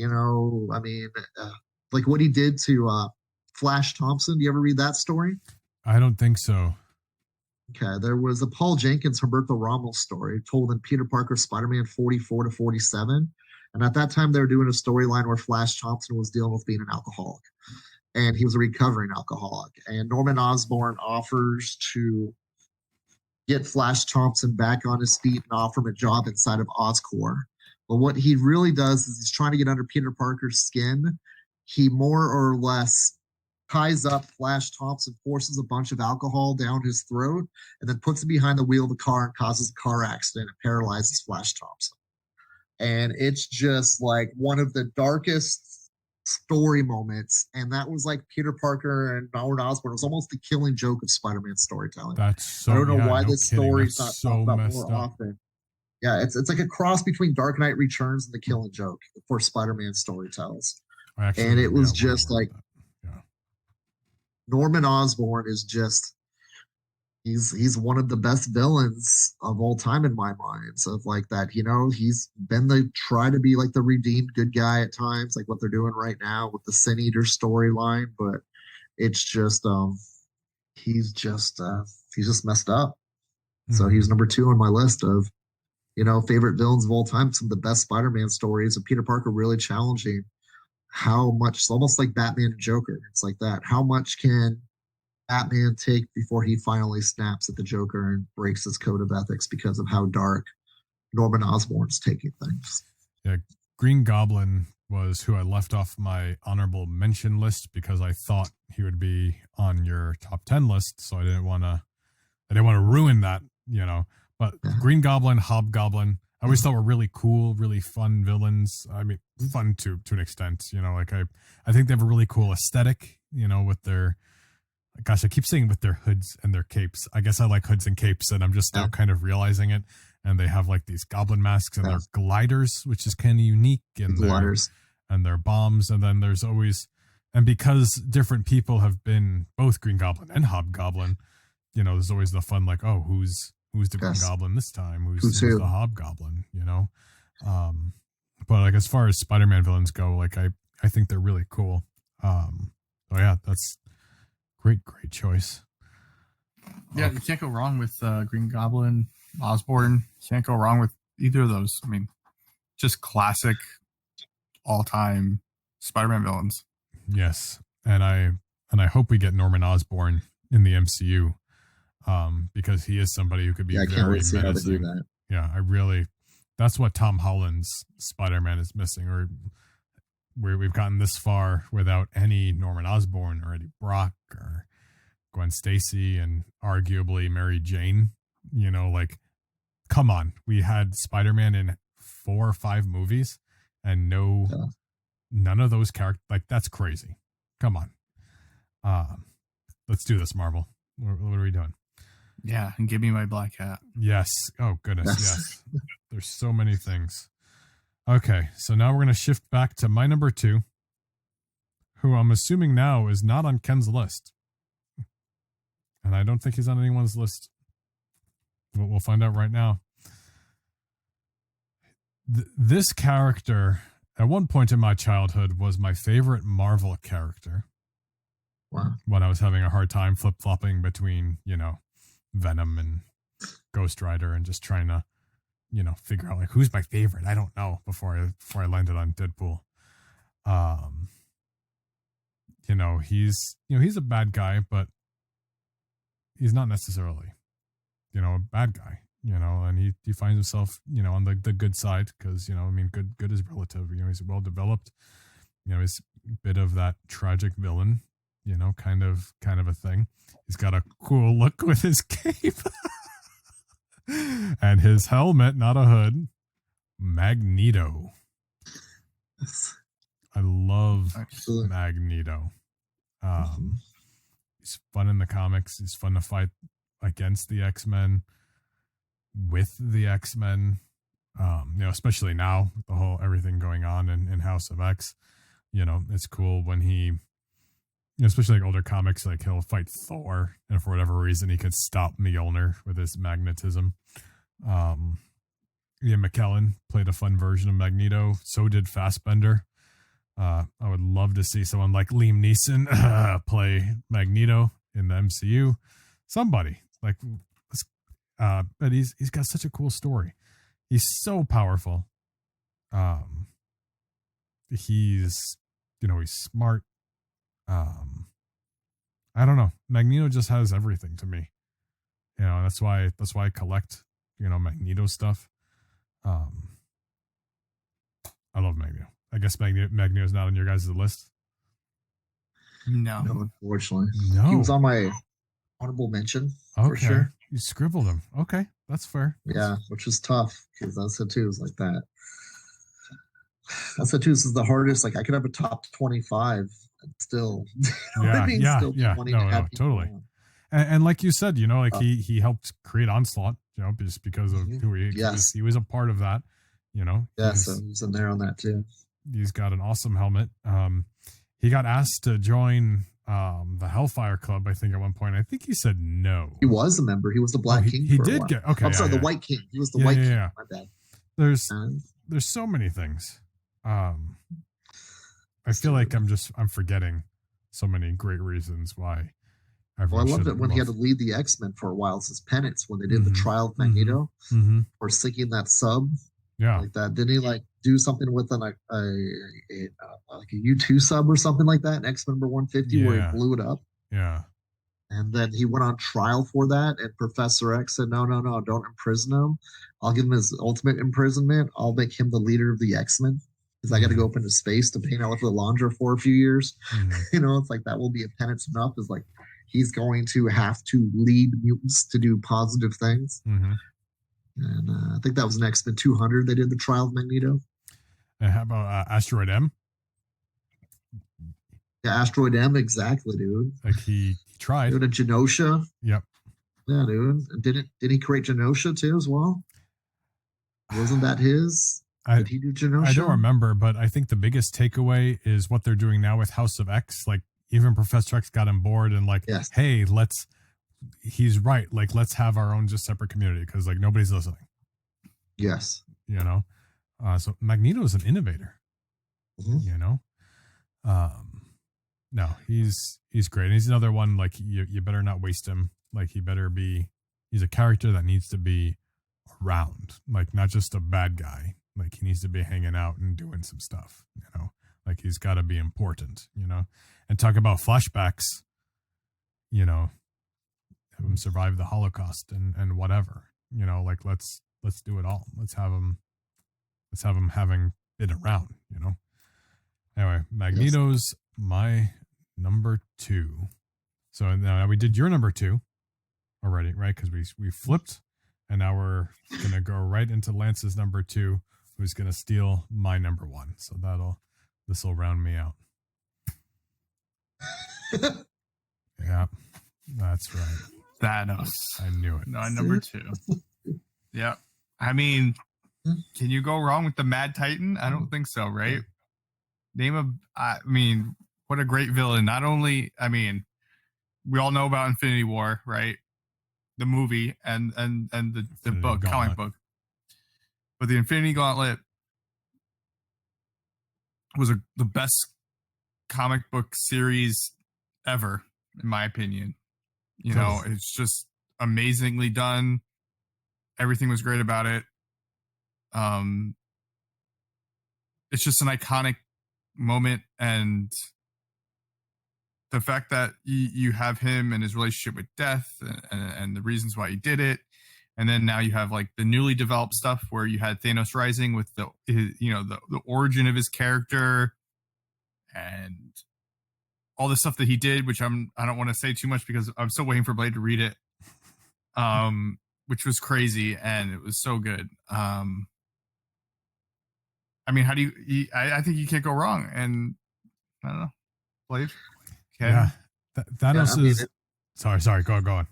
I mean, like what he did to Flash Thompson. Do you ever read that story? I don't think so. Okay, there was a Paul Jenkins, Humberto Ramos story told in Peter Parker Spider-Man 44 to 47. And at that time, they were doing a storyline where Flash Thompson was dealing with being an alcoholic. And he was a recovering alcoholic. And Norman Osborn offers to get Flash Thompson back on his feet and offer him a job inside of Oscorp. But what he really does is he's trying to get under Peter Parker's skin. He more or less ties up Flash Thompson, forces a bunch of alcohol down his throat, and then puts him behind the wheel of the car and causes a car accident and paralyzes Flash Thompson. And it's just like one of the darkest story moments. And that was like Peter Parker and Norman Osborn. It was almost the Killing Joke of Spider-Man storytelling. That's so, I don't know why no this kidding. story's That's not so talked about messed more up. often. Yeah, it's like a cross between Dark Knight Returns and the Killing Joke for Spider-Man storytellers. And it was just like Norman Osborn is just he's one of the best villains of all time in my mind. So like that, he's been try to be like the redeemed good guy at times, like what they're doing right now with the Sin Eater storyline, but it's just he's just messed up. So he's number 2 on my list of favorite villains of all time. Some of the best Spider-Man stories of Peter Parker really challenging how much, it's almost like Batman and Joker. It's like that. How much can Batman take before he finally snaps at the Joker and breaks his code of ethics because of how dark Norman Osborn's taking things? Yeah, Green Goblin was who I left off my honorable mention list because I thought he would be on your top 10 list, so I didn't want to ruin that, But Green Goblin, Hobgoblin, I always thought were really cool, really fun villains. I mean, fun to an extent, like I think they have a really cool aesthetic, with their, gosh, I keep saying with their hoods and their capes. I guess I like hoods and capes, and I'm just now kind of realizing it. And they have like these goblin masks and their gliders, which is kind of unique, and their bombs. And then there's always, and because different people have been both Green Goblin and Hobgoblin, there's always the fun, like, oh, who's the Green Goblin this time? Who's the Hobgoblin? But like as far as Spider-Man villains go, like I think they're really cool. So yeah, that's great choice. Yeah, you can't go wrong with Green Goblin, Osborne. Can't go wrong with either of those. I mean, just classic, all-time Spider-Man villains. Yes, and I hope we get Norman Osborn in the MCU. Because he is somebody who could be very menacing. Yeah, that's what Tom Holland's Spider-Man is missing, or where we've gotten this far without any Norman Osborn or Eddie Brock or Gwen Stacy and arguably Mary Jane. Like, come on, we had Spider-Man in 4 or 5 movies and none of those characters. Like, that's crazy. Come on. Let's do this, Marvel. What are we doing? Yeah, and give me my black hat. Yes. Oh, goodness, yes. There's so many things. Okay, so now we're going to shift back to my number 2, who I'm assuming now is not on Ken's list. And I don't think he's on anyone's list. We'll find out right now. This character, at one point in my childhood, was my favorite Marvel character. Wow. When I was having a hard time flip-flopping between, Venom and Ghost Rider and just trying to, figure out, like, who's my favorite? I don't know before I landed on Deadpool. He's a bad guy, but he's not necessarily, a bad guy, and he finds himself, on the good side because, good is relative. He's well developed, he's a bit of that tragic villain, kind of a thing. He's got a cool look with his cape and his helmet, not a hood. Magneto. I love Magneto. He's fun in the comics. He's fun to fight against the X-Men, with the X-Men, especially now with the whole everything going on in House of X. It's cool when he, especially like older comics, like he'll fight Thor, and for whatever reason he could stop Mjolnir with his magnetism. Ian McKellen played a fun version of Magneto. So did Fassbender. I would love to see someone like Liam Neeson play Magneto in the MCU. Somebody like, but he's got such a cool story. He's so powerful. He's smart. I don't know. Magneto just has everything to me. That's why I collect, Magneto stuff. I love Magneto. I guess Magneto's not on your guys' list. No, unfortunately. No. He was on my honorable mention for sure. You scribbled him. Okay, that's fair. Yeah, which is tough because I said too is like that. I said too, this is the hardest. Like I could have a top 25 and still, yeah, still 20 to have totally. And like you said, he helped create Onslaught, just because of who he is. Yes. He was a part of that, Yeah, so he's in there on that too. He's got an awesome helmet. He got asked to join the Hellfire Club, I think, at one point. I think he said no. He was a member. He was the Black King. He did get okay. I'm sorry, the White King. He was the White King. Yeah. My bad. There's so many things. I feel like I'm forgetting so many great reasons why. I loved it when he had to lead the X-Men for a while as his penance when they did the trial of Magneto or sinking that sub. Yeah, like that. Didn't he do something with like a U2 sub or something like that in X-Men number 150 where he blew it up? Yeah. And then he went on trial for that, and Professor X said, no, don't imprison him. I'll give him his ultimate imprisonment. I'll make him the leader of the X-Men because I got to go up into space to paint out the Laundra for a few years. It's like that will be a penance enough. Is like he's going to have to lead mutants to do positive things. And I think that was in X-Men 200. They did the trial of Magneto. And how about Asteroid M? Yeah, Asteroid M, exactly, dude. Like he tried. Dude, a Genosha. Yep. Yeah, dude. And did he create Genosha too as well? Wasn't that his? Did he do Genosha? I don't remember, but I think the biggest takeaway is what they're doing now with House of X. Like even Professor X got on board and hey, he's right. Like, let's have our own just separate community because like nobody's listening. Yes. So Magneto is an innovator. No, he's great. And he's another one like you better not waste him. Like he's a character that needs to be around, like not just a bad guy. Like he needs to be hanging out and doing some stuff, like he's got to be important, and talk about flashbacks, have him survive the Holocaust and whatever, like let's do it all. Let's have him having been around, Anyway, Magneto's my number 2. So now we did your number 2 already, right? Because we flipped, and now we're gonna go right into Lance's number 2, who's gonna steal my number 1. So this will round me out. Yeah, that's right. Thanos. I knew it. No, number 2. Yeah. I mean, Can you go wrong with the Mad Titan? I don't think so, right? I mean, what a great villain. Not only, I mean, we all know about Infinity War, right? The movie and the book, comic book. But the Infinity Gauntlet was the best comic book series ever, in my opinion. You know, it's just amazingly done. Everything was great about it. It's just an iconic moment, and the fact that you have him and his relationship with death and the reasons why he did it. And then now you have like the newly developed stuff where you had Thanos Rising with the origin of his character and all the stuff that he did, which I don't want to say too much because I'm still waiting for Blade to read it. Which was crazy and it was so good. I mean, how do you? I think you can't go wrong. And I don't know, Blade. Okay. Yeah, Thanos is. Sorry. Go on.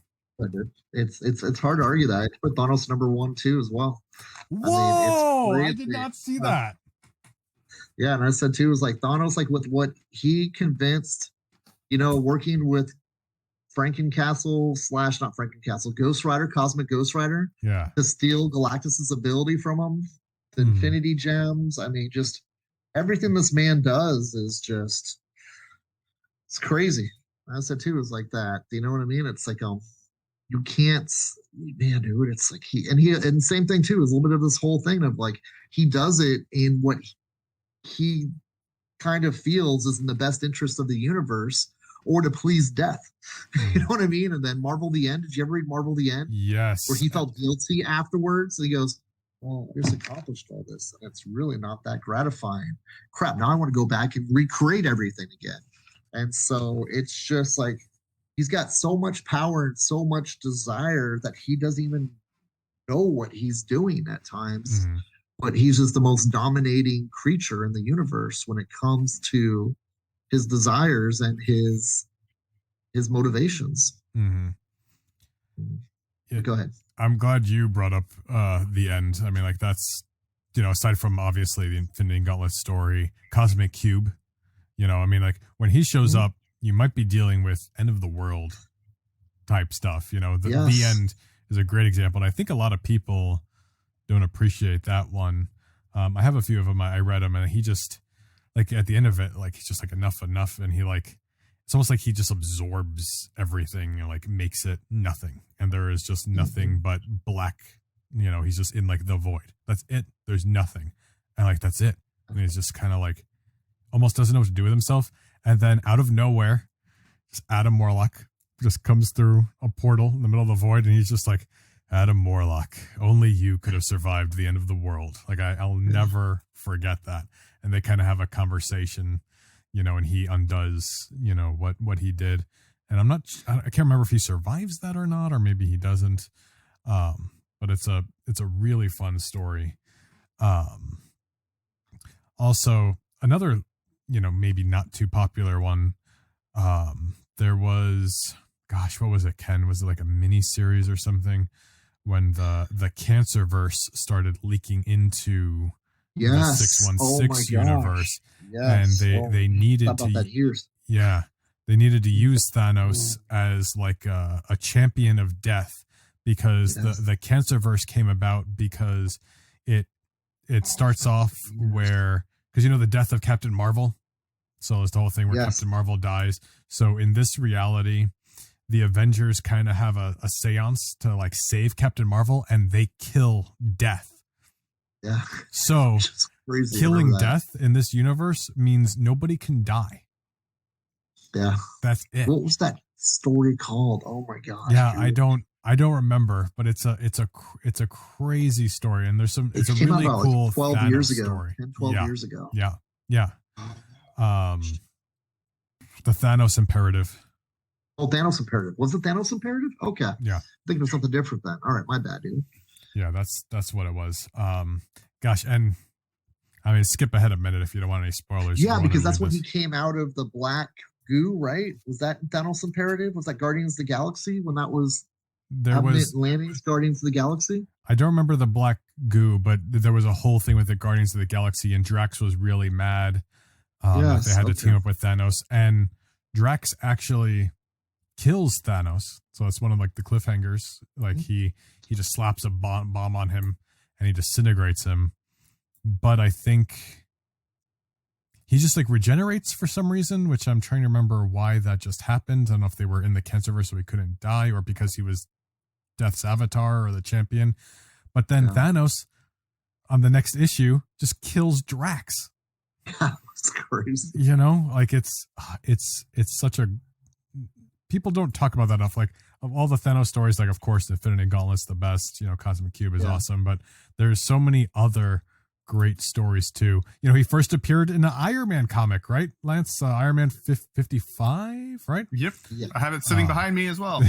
It's hard to argue that. I put Thanos number 1 too as well. Whoa! I did not see that. Yeah, and I said too, it was like Thanos, like with what he convinced, working with Frankencastle / not Frankencastle, Ghost Rider, Cosmic Ghost Rider, to steal Galactus's ability from him, the Infinity Gems. I mean, just everything this man does is just, it's crazy. I said too, it's like that. Do you know what I mean? It's like, you can't, man, dude. It's like and same thing too. Is a little bit of this whole thing of like he does it in what he kind of feels is in the best interest of the universe, or to please death. You know what I mean? And then Marvel the End. Did you ever read Marvel the End? Yes. Where he felt guilty afterwards. And he goes, well, I just accomplished all this. And it's really not that gratifying. Crap, now I want to go back and recreate everything again. And so it's just like he's got so much power and so much desire that he doesn't even know what he's doing at times. But he's just the most dominating creature in the universe when it comes to his desires and his motivations. Go ahead. I'm glad you brought up the end. I mean, like that's, aside from obviously the Infinity Gauntlet story, Cosmic Cube, I mean, like when he shows up, you might be dealing with end of the world type stuff. The end is a great example. And I think a lot of people don't appreciate that one. I have a few of them. I read them and he just, like at the end of it, like he's just like enough. And he like, it's almost like he just absorbs everything and like makes it nothing. And there is just nothing but black, he's just in like the void. That's it. There's nothing. And like, that's it. And he's just kind of like, almost doesn't know what to do with himself. And then out of nowhere, just Adam Warlock just comes through a portal in the middle of the void. And he's just like, Adam Warlock, only you could have survived the end of the world. Like I'll never forget that. And they kind of have a conversation, and he undoes, what he did. And I can't remember if he survives that or not, or maybe he doesn't. But it's a really fun story. Also another, maybe not too popular one. There was, what was it, Ken? Was it like a mini series or something when the Cancerverse started leaking into the 616 universe? Yes. And they needed to, they needed to use Thanos as like a champion of death because the Cancerverse came about because it starts off where, because the death of Captain Marvel. So it's the whole thing where Captain Marvel dies. So in this reality, the Avengers kind of have a seance to like save Captain Marvel and they kill Death. Yeah. So killing Death in this universe means nobody can die. Yeah. That's it. What was that story called? Oh my gosh. Yeah, dude. I don't remember, but it's a crazy story and it's a really cool like 12 Thanos years ago. story. 10, 12 years ago. Yeah. The Thanos Imperative. Oh, Thanos Imperative. Was it Thanos Imperative? Okay. Yeah. I'm thinking of something different then. All right, my bad, dude. Yeah, that's what it was. Gosh, and I mean, skip ahead a minute if you don't want any spoilers. Yeah, because that's when he came out of the black goo, right? Was that Thanos Imperative? Was that Guardians of the Galaxy when that was Landings Guardians of the Galaxy? I don't remember the black goo, but there was a whole thing with the Guardians of the Galaxy, and Drax was really mad that they had to team up with Thanos, and Drax actually kills Thanos. So it's one of like the cliffhangers. Like he just slaps a bomb on him and he disintegrates him. But I think he just like regenerates for some reason, which I'm trying to remember why that just happened. I don't know if they were in the Cancerverse so he couldn't die, or because he was Death's avatar or the champion. But then Thanos on the next issue just kills Drax. That's crazy. You know, like it's such a, people don't talk about that enough. Like of all the Thanos stories, like of course the Infinity Gauntlet's the best, you know, Cosmic Cube is awesome, but there's so many other great stories too. You know, he first appeared in an Iron Man comic, right, Lance? Iron Man 55, right? Yep. I have it sitting behind me as well.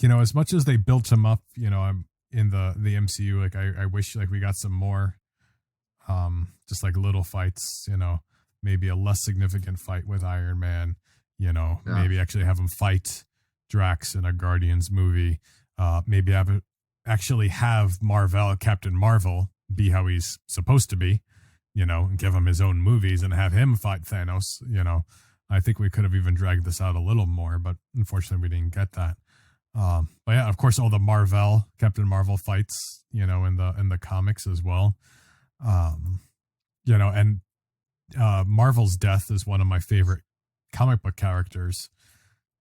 You know, as much as they built him up, you know, I'm in the MCU, like I wish like we got some more just like little fights, you know, maybe a less significant fight with Iron Man, you know, maybe actually have him fight Drax in a Guardians movie, maybe actually have Captain Marvel be how he's supposed to be, you know, and give him his own movies and have him fight Thanos, you know. I think we could have even dragged this out a little more, but unfortunately we didn't get that. But yeah, of course, all the Captain Marvel fights, you know, in the comics as well. You know, and Marvel's death is one of my favorite comic book characters,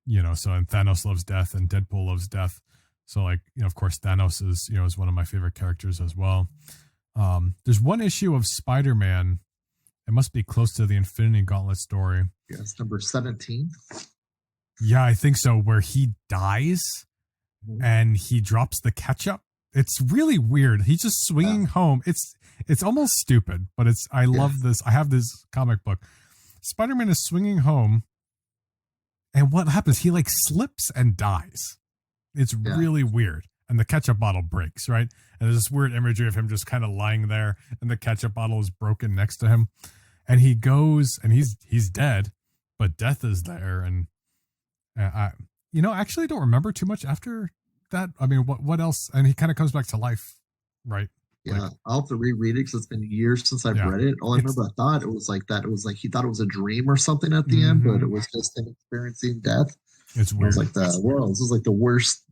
you know, so, and Thanos loves death and Deadpool loves death. So like, you know, of course Thanos is, you know, is one of my favorite characters as well. There's one issue of Spider-Man. It must be close to the Infinity Gauntlet story. Yeah, it's number 17. Yeah, I think so, where he dies and he drops the ketchup. It's really weird. He's just swinging home. It's almost stupid, but I love this. I have this comic book. Spider-Man is swinging home, and what happens? He like slips and dies. It's really weird. And the ketchup bottle breaks, right? And there's this weird imagery of him just kind of lying there, and the ketchup bottle is broken next to him. And he goes, and he's dead, but death is there. And I, you know, actually don't remember too much after that. I mean, what else? And he kind of comes back to life, right? Yeah, like, I'll have to reread it because it's been years since I've read it. All I remember, I thought it was like that. It was like he thought it was a dream or something at the end, but it was just him experiencing death. It's weird. I was like, this is like the worst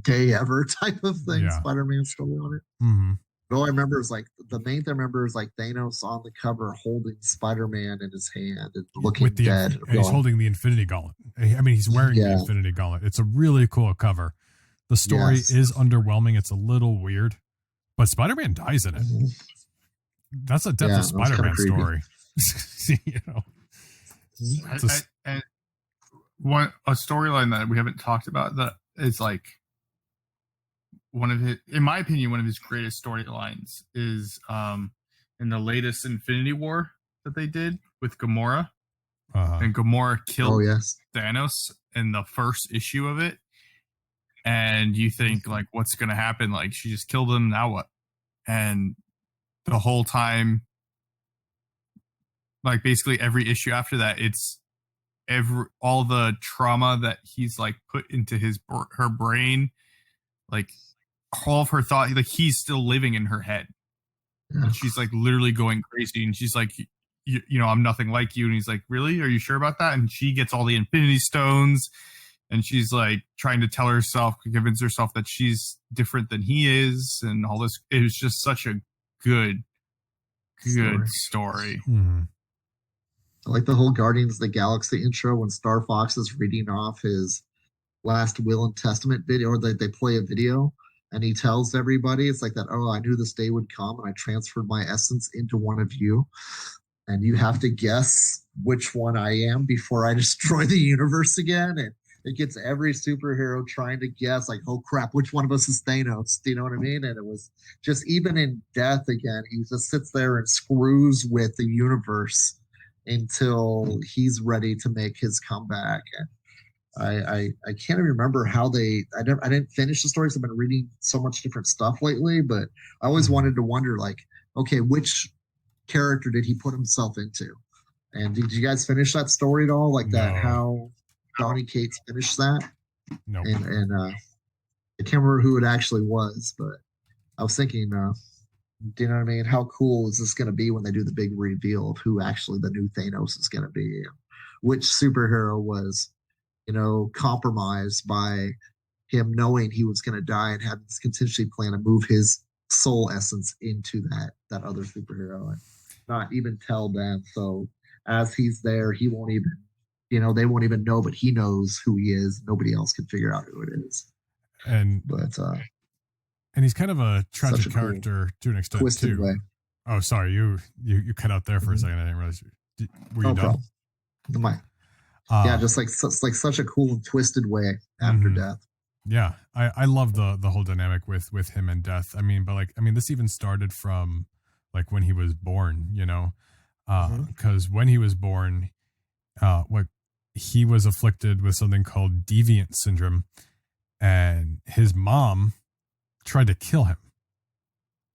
day ever type of thing. Spider-Man story on it. But all I remember is like the main thing I remember is like Thanos on the cover holding Spider-Man in his hand and looking dead. And he's holding the Infinity Gauntlet. I mean, he's wearing the Infinity Gauntlet. It's a really cool cover. The story is underwhelming. It's a little weird, but Spider-Man dies in it. That's a Death of Spider-Man story. You know, and a storyline that we haven't talked about that is like one of his, in my opinion, one of his greatest storylines is in the latest Infinity War that they did with Gamora. And Gamora killed Thanos in the first issue of it. And you think, like, what's going to happen? Like, she just killed him. Now what? And the whole time, like, basically every issue after that, it's all the trauma that he's, like, put into her brain, like, all of her thought, like, he's still living in her head. And she's, like, literally going crazy. And she's like, you know, I'm nothing like you. And he's like, really? Are you sure about that? And she gets all the Infinity Stones. And she's like trying to convince herself that she's different than he is, and all this. It was just such a good story. I like the whole Guardians of the Galaxy intro when Star Fox is reading off his last will and testament video, or they play a video, and he tells everybody, it's like that, oh, I knew this day would come, and I transferred my essence into one of you, and you have to guess which one I am before I destroy the universe again. And it gets every superhero trying to guess, like, oh crap, which one of us is Thanos? Do you know what I mean? And it was just, even in death again, he just sits there and screws with the universe until he's ready to make his comeback. And I can't even remember how I didn't finish the stories. I've been reading so much different stuff lately, but I always wanted to wonder, like, okay, which character did he put himself into? And did you guys finish that story at all? Like that, how Donny Cates finished that? Nope. And I can't remember who it actually was, but I was thinking, do you know what I mean? How cool is this going to be when they do the big reveal of who actually the new Thanos is going to be? Which superhero was, compromised by him knowing he was going to die and had this contingency plan to move his soul essence into that other superhero and not even tell them. So as he's there, he won't even, they won't even know, but he knows who he is. Nobody else can figure out who it is. And he's kind of a tragic character to an extent too. Way. Oh, sorry, you cut out there for a second. I didn't realize. Were you done? Yeah, just like such a cool and twisted way after death. Yeah, I love the whole dynamic with him and death. I mean, this even started from like when he was born. Because when he was born, he was afflicted with something called deviant syndrome, and his mom tried to kill him.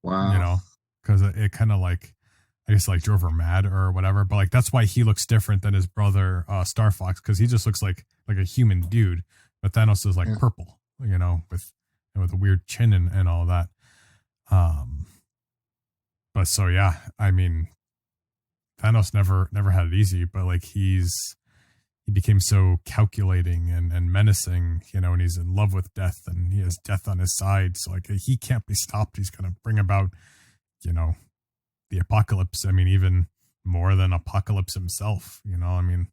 Wow. Because it kind of like, I guess like drove her mad or whatever. But like that's why he looks different than his brother Star Fox, because he just looks like a human dude, but Thanos is like purple, with a weird chin and all that. But so yeah, I mean, Thanos never had it easy, but like he became so calculating and menacing, and he's in love with death and he has death on his side. So like he can't be stopped. He's going to bring about, the apocalypse. I mean, even more than Apocalypse himself, I mean,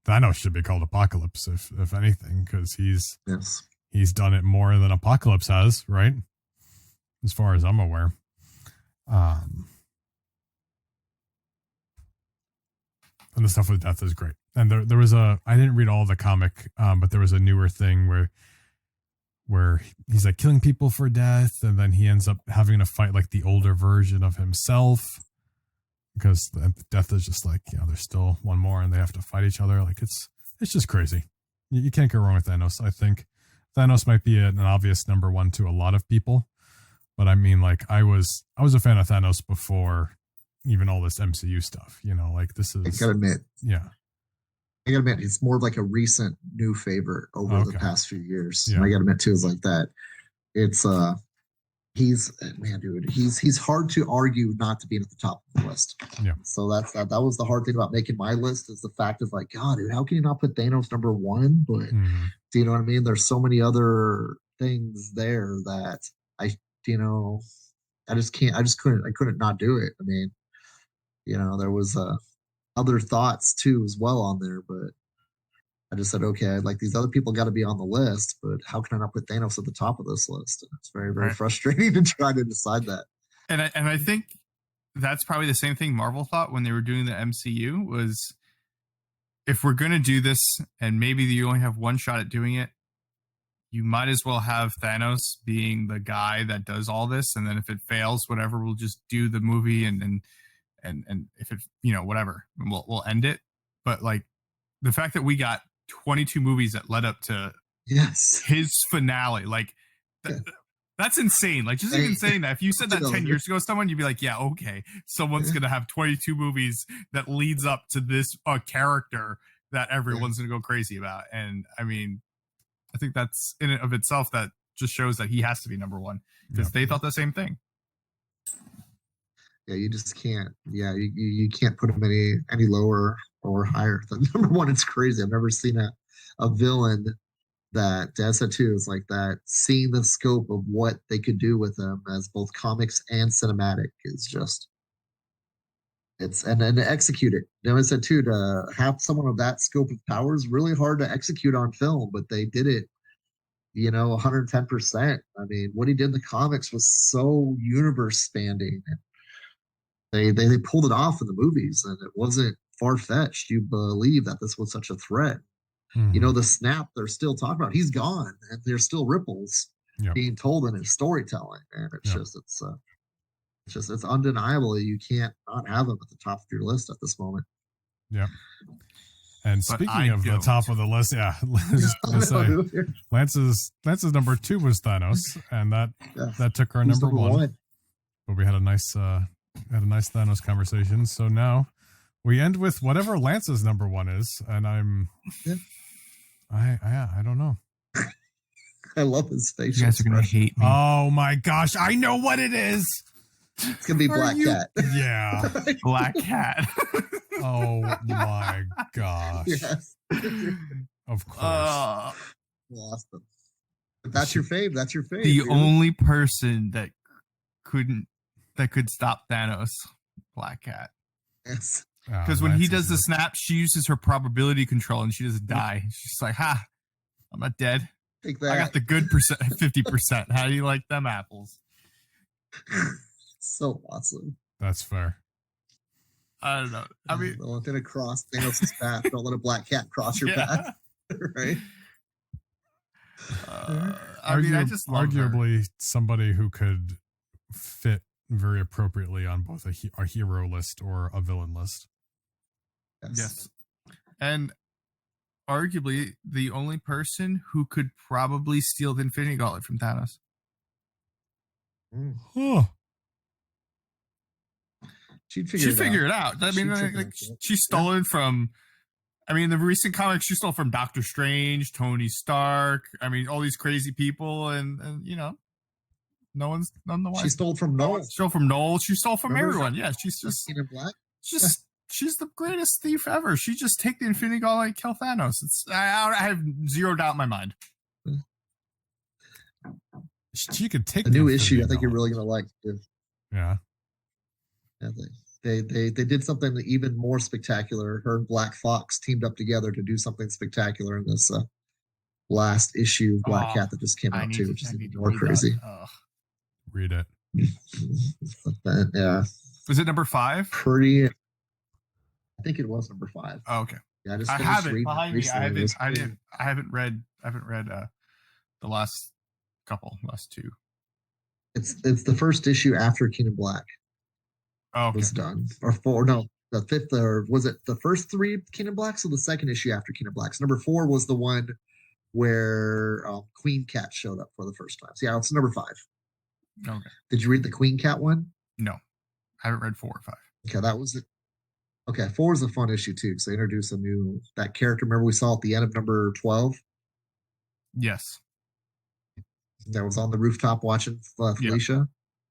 Thanos should be called Apocalypse if anything, because he's done it more than Apocalypse has, right? As far as I'm aware. And the stuff with death is great. And there was I didn't read all the comic, but there was a newer thing where he's like killing people for death, and then he ends up having to fight like the older version of himself, because death is just like, there's still one more and they have to fight each other. Like it's just crazy. You can't go wrong with Thanos. I think Thanos might be an obvious number one to a lot of people, but I mean, like I was a fan of Thanos before even all this MCU stuff, like this is, I gotta admit, it's more of like a recent new favorite over the past few years. Yeah. I gotta admit too, is like that. It's he's hard to argue not to be at the top of the list. Yeah. So that was the hard thing about making my list, is the fact of like, God, dude, how can you not put Thanos number one? But do you know what I mean? There's so many other things there that I couldn't not do it. I mean, there was other thoughts too as well on there, but I just said, okay, like these other people got to be on the list, but how can I not put Thanos at the top of this list? And it's very, very frustrating to try to decide that. And I think that's probably the same thing Marvel thought when they were doing the MCU, was if we're going to do this and maybe you only have one shot at doing it, you might as well have Thanos being the guy that does all this. And then if it fails, whatever, we'll just do the movie and if it, whatever, we'll end it. But like the fact that we got 22 movies that led up to his finale, like that's insane. Like just even saying that, if you said that 10 years ago to someone, you'd be like, yeah, okay, someone's going to have 22 movies that leads up to this character that everyone's going to go crazy about. And I mean, I think that's in and of itself that just shows that he has to be number one, because they thought the same thing. Yeah, you just can't. Yeah, you can't put him any lower or higher than number one. It's crazy. I've never seen a villain that Dad said too is like that. Seeing the scope of what they could do with him as both comics and cinematic is just and to execute it. I said too, to have someone of that scope of power is really hard to execute on film, but they did it. 110%. I mean, what he did in the comics was so universe spanning. They pulled it off in the movies, and it wasn't far-fetched. You believe that this was such a threat. The snap they're still talking about, he's gone, and there's still ripples being told in his storytelling, and it's undeniable. You can't not have him at the top of your list at this moment. Yeah. And speaking of the top of the list, Lance's number 2 was Thanos, and that took our number one. But we had a nice Thanos conversation. So now we end with whatever Lance's number 1 is, and I don't know. I love his facial You guys are gonna expression. hate me. Oh my gosh, I know what it is. It's gonna be Black Cat. Yeah. Black Cat. Oh my gosh. Yes. Of course. Awesome. If that's your fave, that's your fave. The dude. only person that could stop Thanos, Black Cat. Yes. Because when he does the snap, she uses her probability control and she doesn't die. She's like, "Ha, I'm not dead. Take I got that. the good 50%. How do you like them apples?" So awesome. That's fair. I don't know. I mean, don't let it cross Thanos' path. Don't let a black cat cross your path. Right? I mean, I just love her. arguably somebody who could fit very appropriately on both a hero list or a villain list. Yes. And arguably the only person who could probably steal the Infinity Gauntlet from Thanos. Oh. She'd figure it out. I mean, she stole it from, the recent comics she stole from Doctor Strange, Tony Stark. I mean, all these crazy people, and you know, none the wise. She stole from Noel. She stole from Noel. She stole from everyone. Yeah, she's just Black. She's the greatest thief ever. She just take the Infinity Gauntlet and kill Thanos. I have zero doubt in my mind. She could take a new issue. I think you're really gonna like. Too. Yeah. Yeah, they did something even more spectacular. Her and Black Fox teamed up together to do something spectacular in this last issue of Black Cat that just came out too, which is even more crazy. Read it. Yeah. Was it number 5? Pretty. I think it was number 5. Oh, okay. Yeah, I have it behind me. I haven't read the last two. It's the first issue after Kingdom Black. Oh, okay. Was done. Or 4, no, the 5th, or was it the first 3 Kingdom Blacks or the second issue after Kingdom Blacks? Number 4 was the one where Queen Cat showed up for the first time. So yeah, it's number 5. Okay. Did you read the Queen Cat one? No, I haven't read 4 or 5. Okay, that was it. Okay, 4 is a fun issue too, because they introduced that character. Remember we saw at the end of number 12? Yes. That was on the rooftop watching Felicia. Yeah.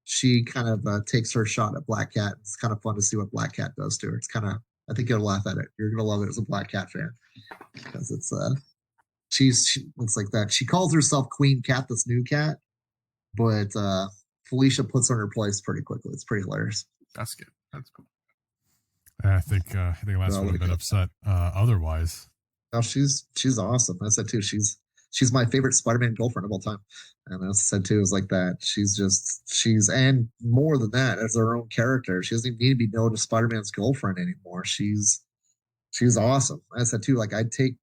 She kind of takes her shot at Black Cat. It's kind of fun to see what Black Cat does to her. It's kind of, I think you'll laugh at it. You're gonna love it as a Black Cat fan because it's she looks like that. She calls herself Queen Cat, this new cat, but Felicia puts her in her place pretty quickly. It's pretty hilarious. That's good. That's cool. I think Lassen would have been upset otherwise. No, she's awesome. I said too. She's my favorite Spider-Man girlfriend of all time. And I said too, it was like that. She's and more than that, as her own character. She doesn't even need to be known as Spider-Man's girlfriend anymore. She's awesome. I said too, like I'd take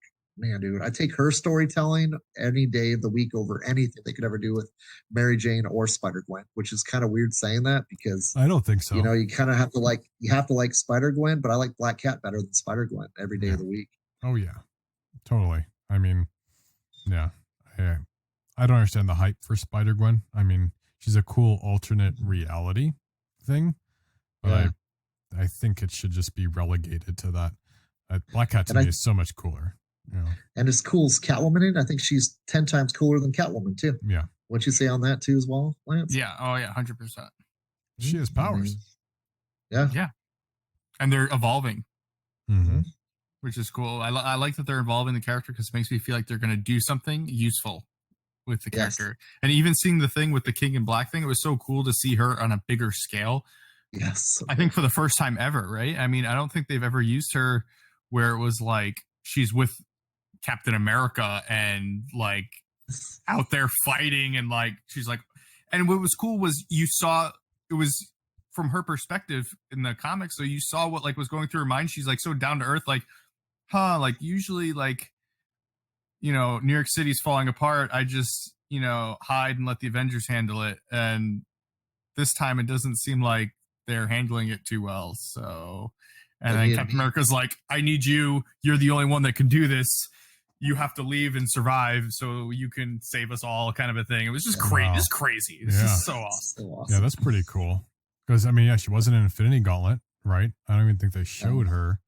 her storytelling any day of the week over anything they could ever do with Mary Jane or Spider-Gwen, which is kind of weird saying that because I don't think so. You know, you kind of have to like Spider-Gwen, but I like Black Cat better than Spider-Gwen every day of the week. Oh yeah, totally. I mean, yeah, I don't understand the hype for Spider-Gwen. I mean, she's a cool alternate reality thing, but I think it should just be relegated to that. Black Cat to me is so much cooler. Yeah. And as cool as Catwoman is, I think she's 10 times cooler than Catwoman too. Yeah. What'd you say on that too as well, Lance? Yeah. Oh yeah, 100%. She has powers. Yeah. Yeah. And they're evolving. Mm-hmm. Which is cool. I like that they're evolving the character because it makes me feel like they're going to do something useful with the character. And even seeing the thing with the King in Black thing, it was so cool to see her on a bigger scale. Yes. I think for the first time ever, right? I mean, I don't think they've ever used her where it was like she's with Captain America and like out there fighting and like she's like, and what was cool was you saw it was from her perspective in the comics. So you saw what like was going through her mind. She's like so down to earth, like, like usually like, you know, New York City's falling apart. I just, you know, hide and let the Avengers handle it. And this time it doesn't seem like they're handling it too well. So, and then Captain America's like, I need you. You're the only one that can do this. You have to leave and survive so you can save us all, kind of a thing. It was just crazy. Just crazy. It's just so awesome. Yeah, that's pretty cool. Because, I mean, yeah, she wasn't in Infinity Gauntlet, right? I don't even think they showed her.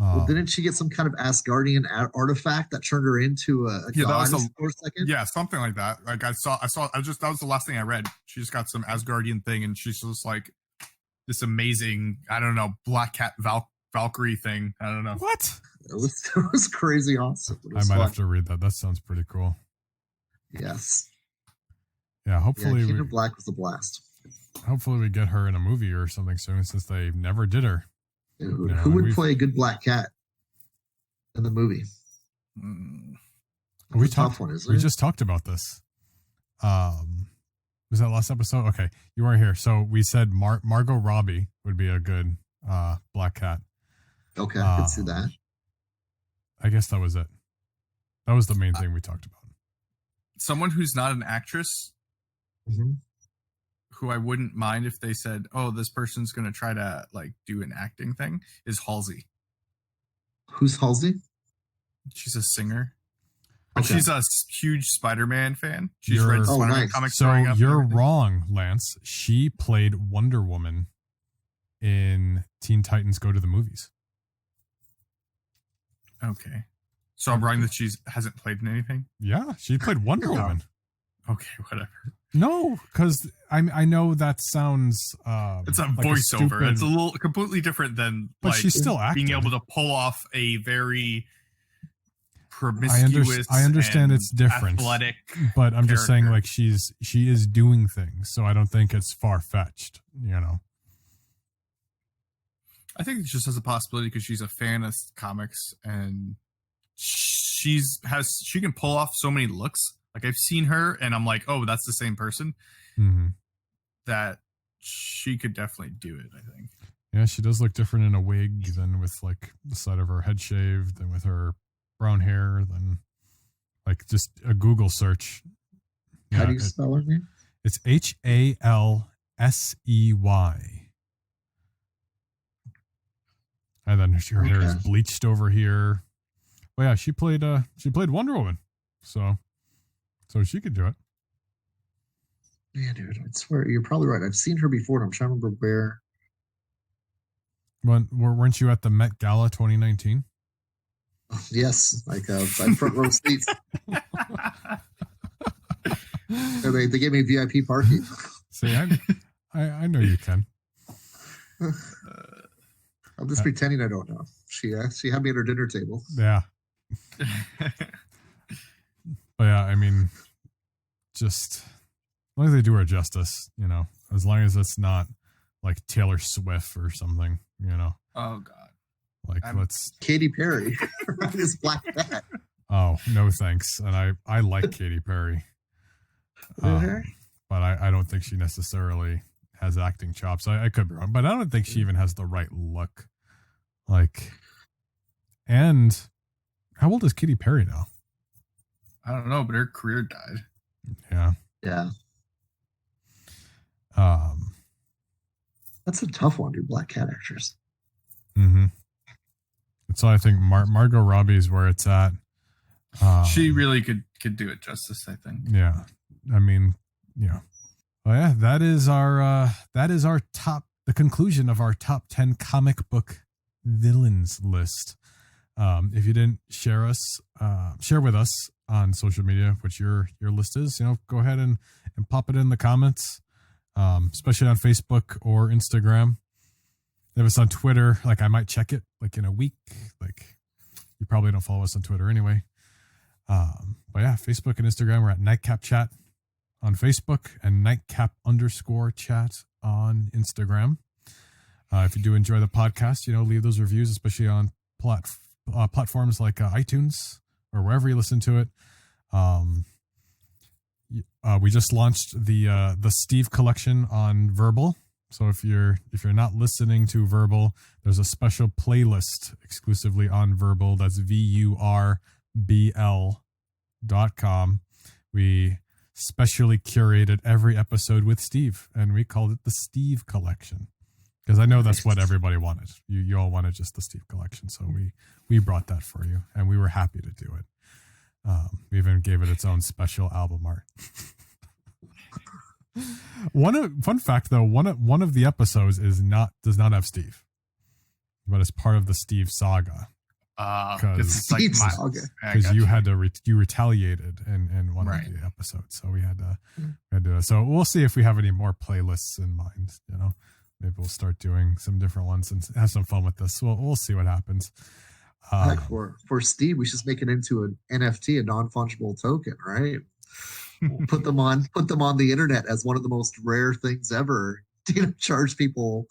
Well, didn't she get some kind of Asgardian artifact that turned her into a god for a second? Yeah, something like that. Like I saw, that was the last thing I read. She just got some Asgardian thing, and she's just like this amazing, I don't know, Black Cat Valkyrie thing. I don't know. What? It was crazy awesome. I might have to read that. That sounds pretty cool. Yes. Yeah, hopefully King of Black was a blast. Hopefully we get her in a movie or something soon, since they never did her. Who would play a good Black Cat in the movie? We just talked about this. Was that last episode? Okay, you weren't here. So we said Margot Robbie would be a good Black Cat. Okay, I can see that. I guess that was it. That was the main thing we talked about. Someone who's not an actress, who I wouldn't mind if they said, "Oh, this person's going to try to like do an acting thing," is Halsey. Who's Halsey? She's a singer. Okay. She's a huge Spider-Man fan. She's read Spider-Man comics. So you're wrong, Lance. She played Wonder Woman in Teen Titans Go to the Movies. Okay. So I'm wrong that she hasn't played in anything? Yeah, she played Wonder Woman. Okay, whatever. No, because I know that sounds it's a like voiceover. It's a little completely different than but she's still acting. Being able to pull off a very promiscuous. I understand it's different, athletic, but I'm just saying, character. like, she is doing things, so I don't think it's far fetched. You know, I think it just has a possibility because she's a fan of comics and she can pull off so many looks. Like I've seen her and I'm like, oh, that's the same person. That she could definitely do it. I think. Yeah, she does look different in a wig than with like the side of her head shaved, than with her brown hair, than like just a Google search. How do you spell her name? It's Halsey. And then her hair is bleached over here. But yeah, she played Wonder Woman. So she could do it. Yeah, dude, I swear you're probably right. I've seen her before, and I'm trying to remember where. Weren't you at the Met Gala 2019? Yes, like front row seats. They gave me VIP parking. See, I know you can. I'm just pretending I don't know. She had me at her dinner table. Yeah. But yeah, I mean, just as long as they do her justice, you know, as long as it's not like Taylor Swift or something, you know. Oh God. Like let's Katy Perry. This Black Cat. Oh, no thanks. And I like Katy Perry. But I don't think she necessarily has acting chops. I could be wrong, but I don't think she even has the right look. Like, and how old is Katy Perry now? I don't know, but her career died. Yeah. Yeah. That's a tough one, dude. Black Cat actress. So I think Margot Robbie is where it's at. She really could do it justice, I think. Yeah. I mean, yeah. Well, yeah, that is our the conclusion of our top 10 comic book villains list. If you didn't share with us on social media what your list is, you know, go ahead and pop it in the comments, especially on Facebook or Instagram. If it's on Twitter, like I might check it like in a week. Like you probably don't follow us on Twitter anyway. But yeah, Facebook and Instagram, we're at Nightcap Chat on Facebook and Nightcap_chat on Instagram. If you do enjoy the podcast, you know, leave those reviews, especially on platforms like iTunes or wherever you listen to it. We just launched the Steve collection on Verbal. So if you're not listening to Verbal, there's a special playlist exclusively on Verbal. That's VURBL.com. We specially curated every episode with Steve, and we called it the Steve Collection. Because I know that's what everybody wanted. You all wanted just the Steve Collection, so we brought that for you, and we were happy to do it. We even gave it its own special album art. Fun fact though, one of the episodes does not have Steve. but it's part of the Steve saga. It's like Steve my, saga. Because you had to you retaliated in one Right. of the episodes, so we had to. So we'll see if we have any more playlists in mind. You know, maybe we'll start doing some different ones and have some fun with this. We'll see what happens. Heck, for Steve, we should make it into an NFT, a non-fungible token, right? Put them on the internet as one of the most rare things ever. Charge people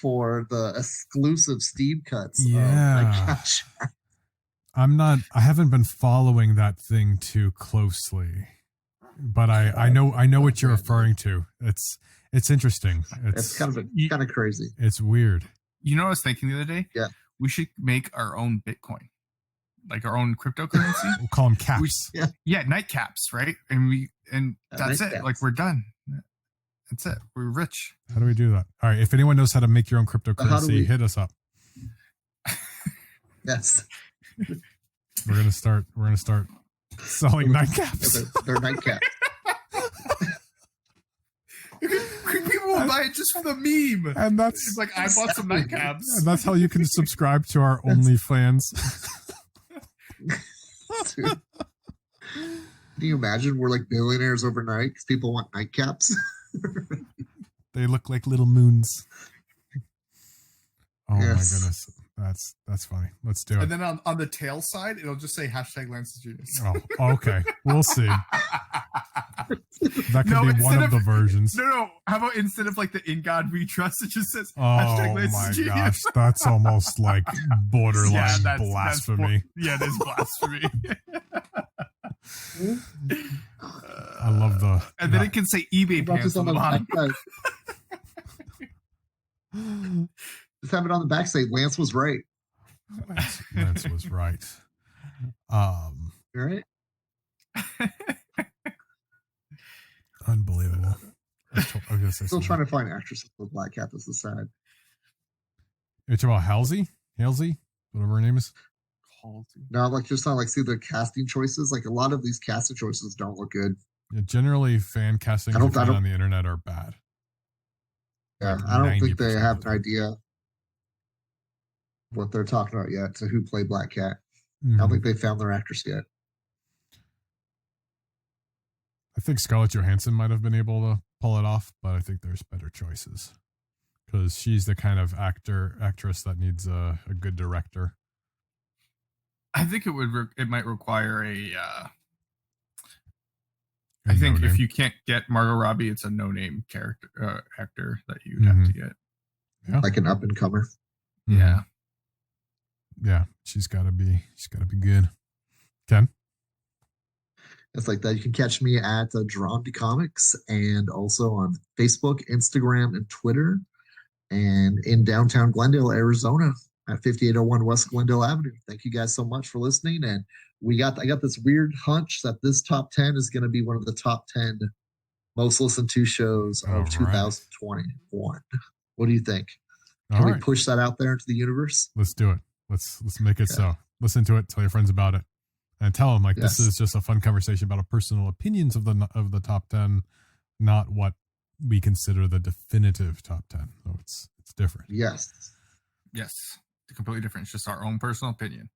for the exclusive Steve cuts. Yeah. I haven't been following that thing too closely, but I know what you're referring to. It's interesting. It's kind of crazy. It's weird. You know what I was thinking the other day? Yeah. We should make our own Bitcoin, like our own cryptocurrency. We'll call them caps. Yeah, nightcaps, right? And that's it. Nightcaps. Like we're done. That's it. We're rich. How do we do that? All right. If anyone knows how to make your own cryptocurrency, hit us up. Yes. We're gonna start selling nightcaps. They're nightcaps. People will buy it just for the meme. And that's It's like I bought some nightcaps. and that's how you can subscribe to our OnlyFans. Dude. Can you imagine we're like billionaires overnight because people want nightcaps? They look like little moons. Oh Yes. my goodness. That's funny. Let's do it. And then on the tail side, it'll just say #Lance's Genius. Oh, okay. We'll see. That could No, be one instead of the versions. No. How about instead of like the "In God We Trust," it just says Oh #Lance's my Genius. gosh. That's almost like borderline Yeah, that's blasphemy. yeah, it is blasphemy. I love the. And then it can say eBay About pants this on on the the bottom. back. Just have it on the back say Lance was right. Lance was right. All right. Unbelievable. I was gonna say Still something. trying to find actresses with Black Cat. This is sad. You're talking about Halsey, whatever her name is. No, like just not like see the casting choices. Like a lot of these casting choices don't look good. Yeah, generally, fan castings I you don't- find on the internet are bad. Yeah, Like I don't think they 90% have of an them. idea what they're talking about yet to who played Black Cat. I Mhm. don't think they found their actress yet. I think Scarlett Johansson might have been able to pull it off, but I think there's better choices because she's the kind of actress that needs a good director. I think it might require a. I And think no if name. you can't get Margot Robbie, it's a no-name character actor that you'd have to get. Like an up and comer. Mhm. Yeah. Yeah, she's got to be good. Ken? It's like that. You can catch me at Drawn to Comics and also on Facebook, Instagram, and Twitter, and in downtown Glendale, Arizona, at 5801 West Glendale Avenue. Thank you guys so much for listening. And I got this weird hunch that this top 10 is going to be one of the top 10 most listened to shows All of right. 2021. What do you think? All Can we right, push that out there into the universe? let's do it. Let's make it Okay. so. Listen to it. Tell your friends about it, and tell them this Yes. is just a fun conversation about our personal opinions of the top 10, not what we consider the definitive top 10. So it's different. Yes. Yes. It's completely different. It's just our own personal opinion.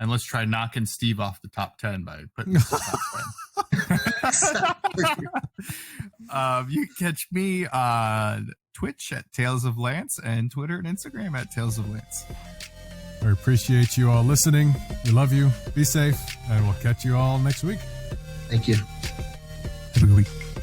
And let's try knocking Steve off the top 10 by putting this in the top 10. You can catch me on Twitch at Tales of Lance and Twitter and Instagram at Tales of Lance. I appreciate you all listening. We love you. Be safe, and we'll catch you all next week. Thank you. Have a good week.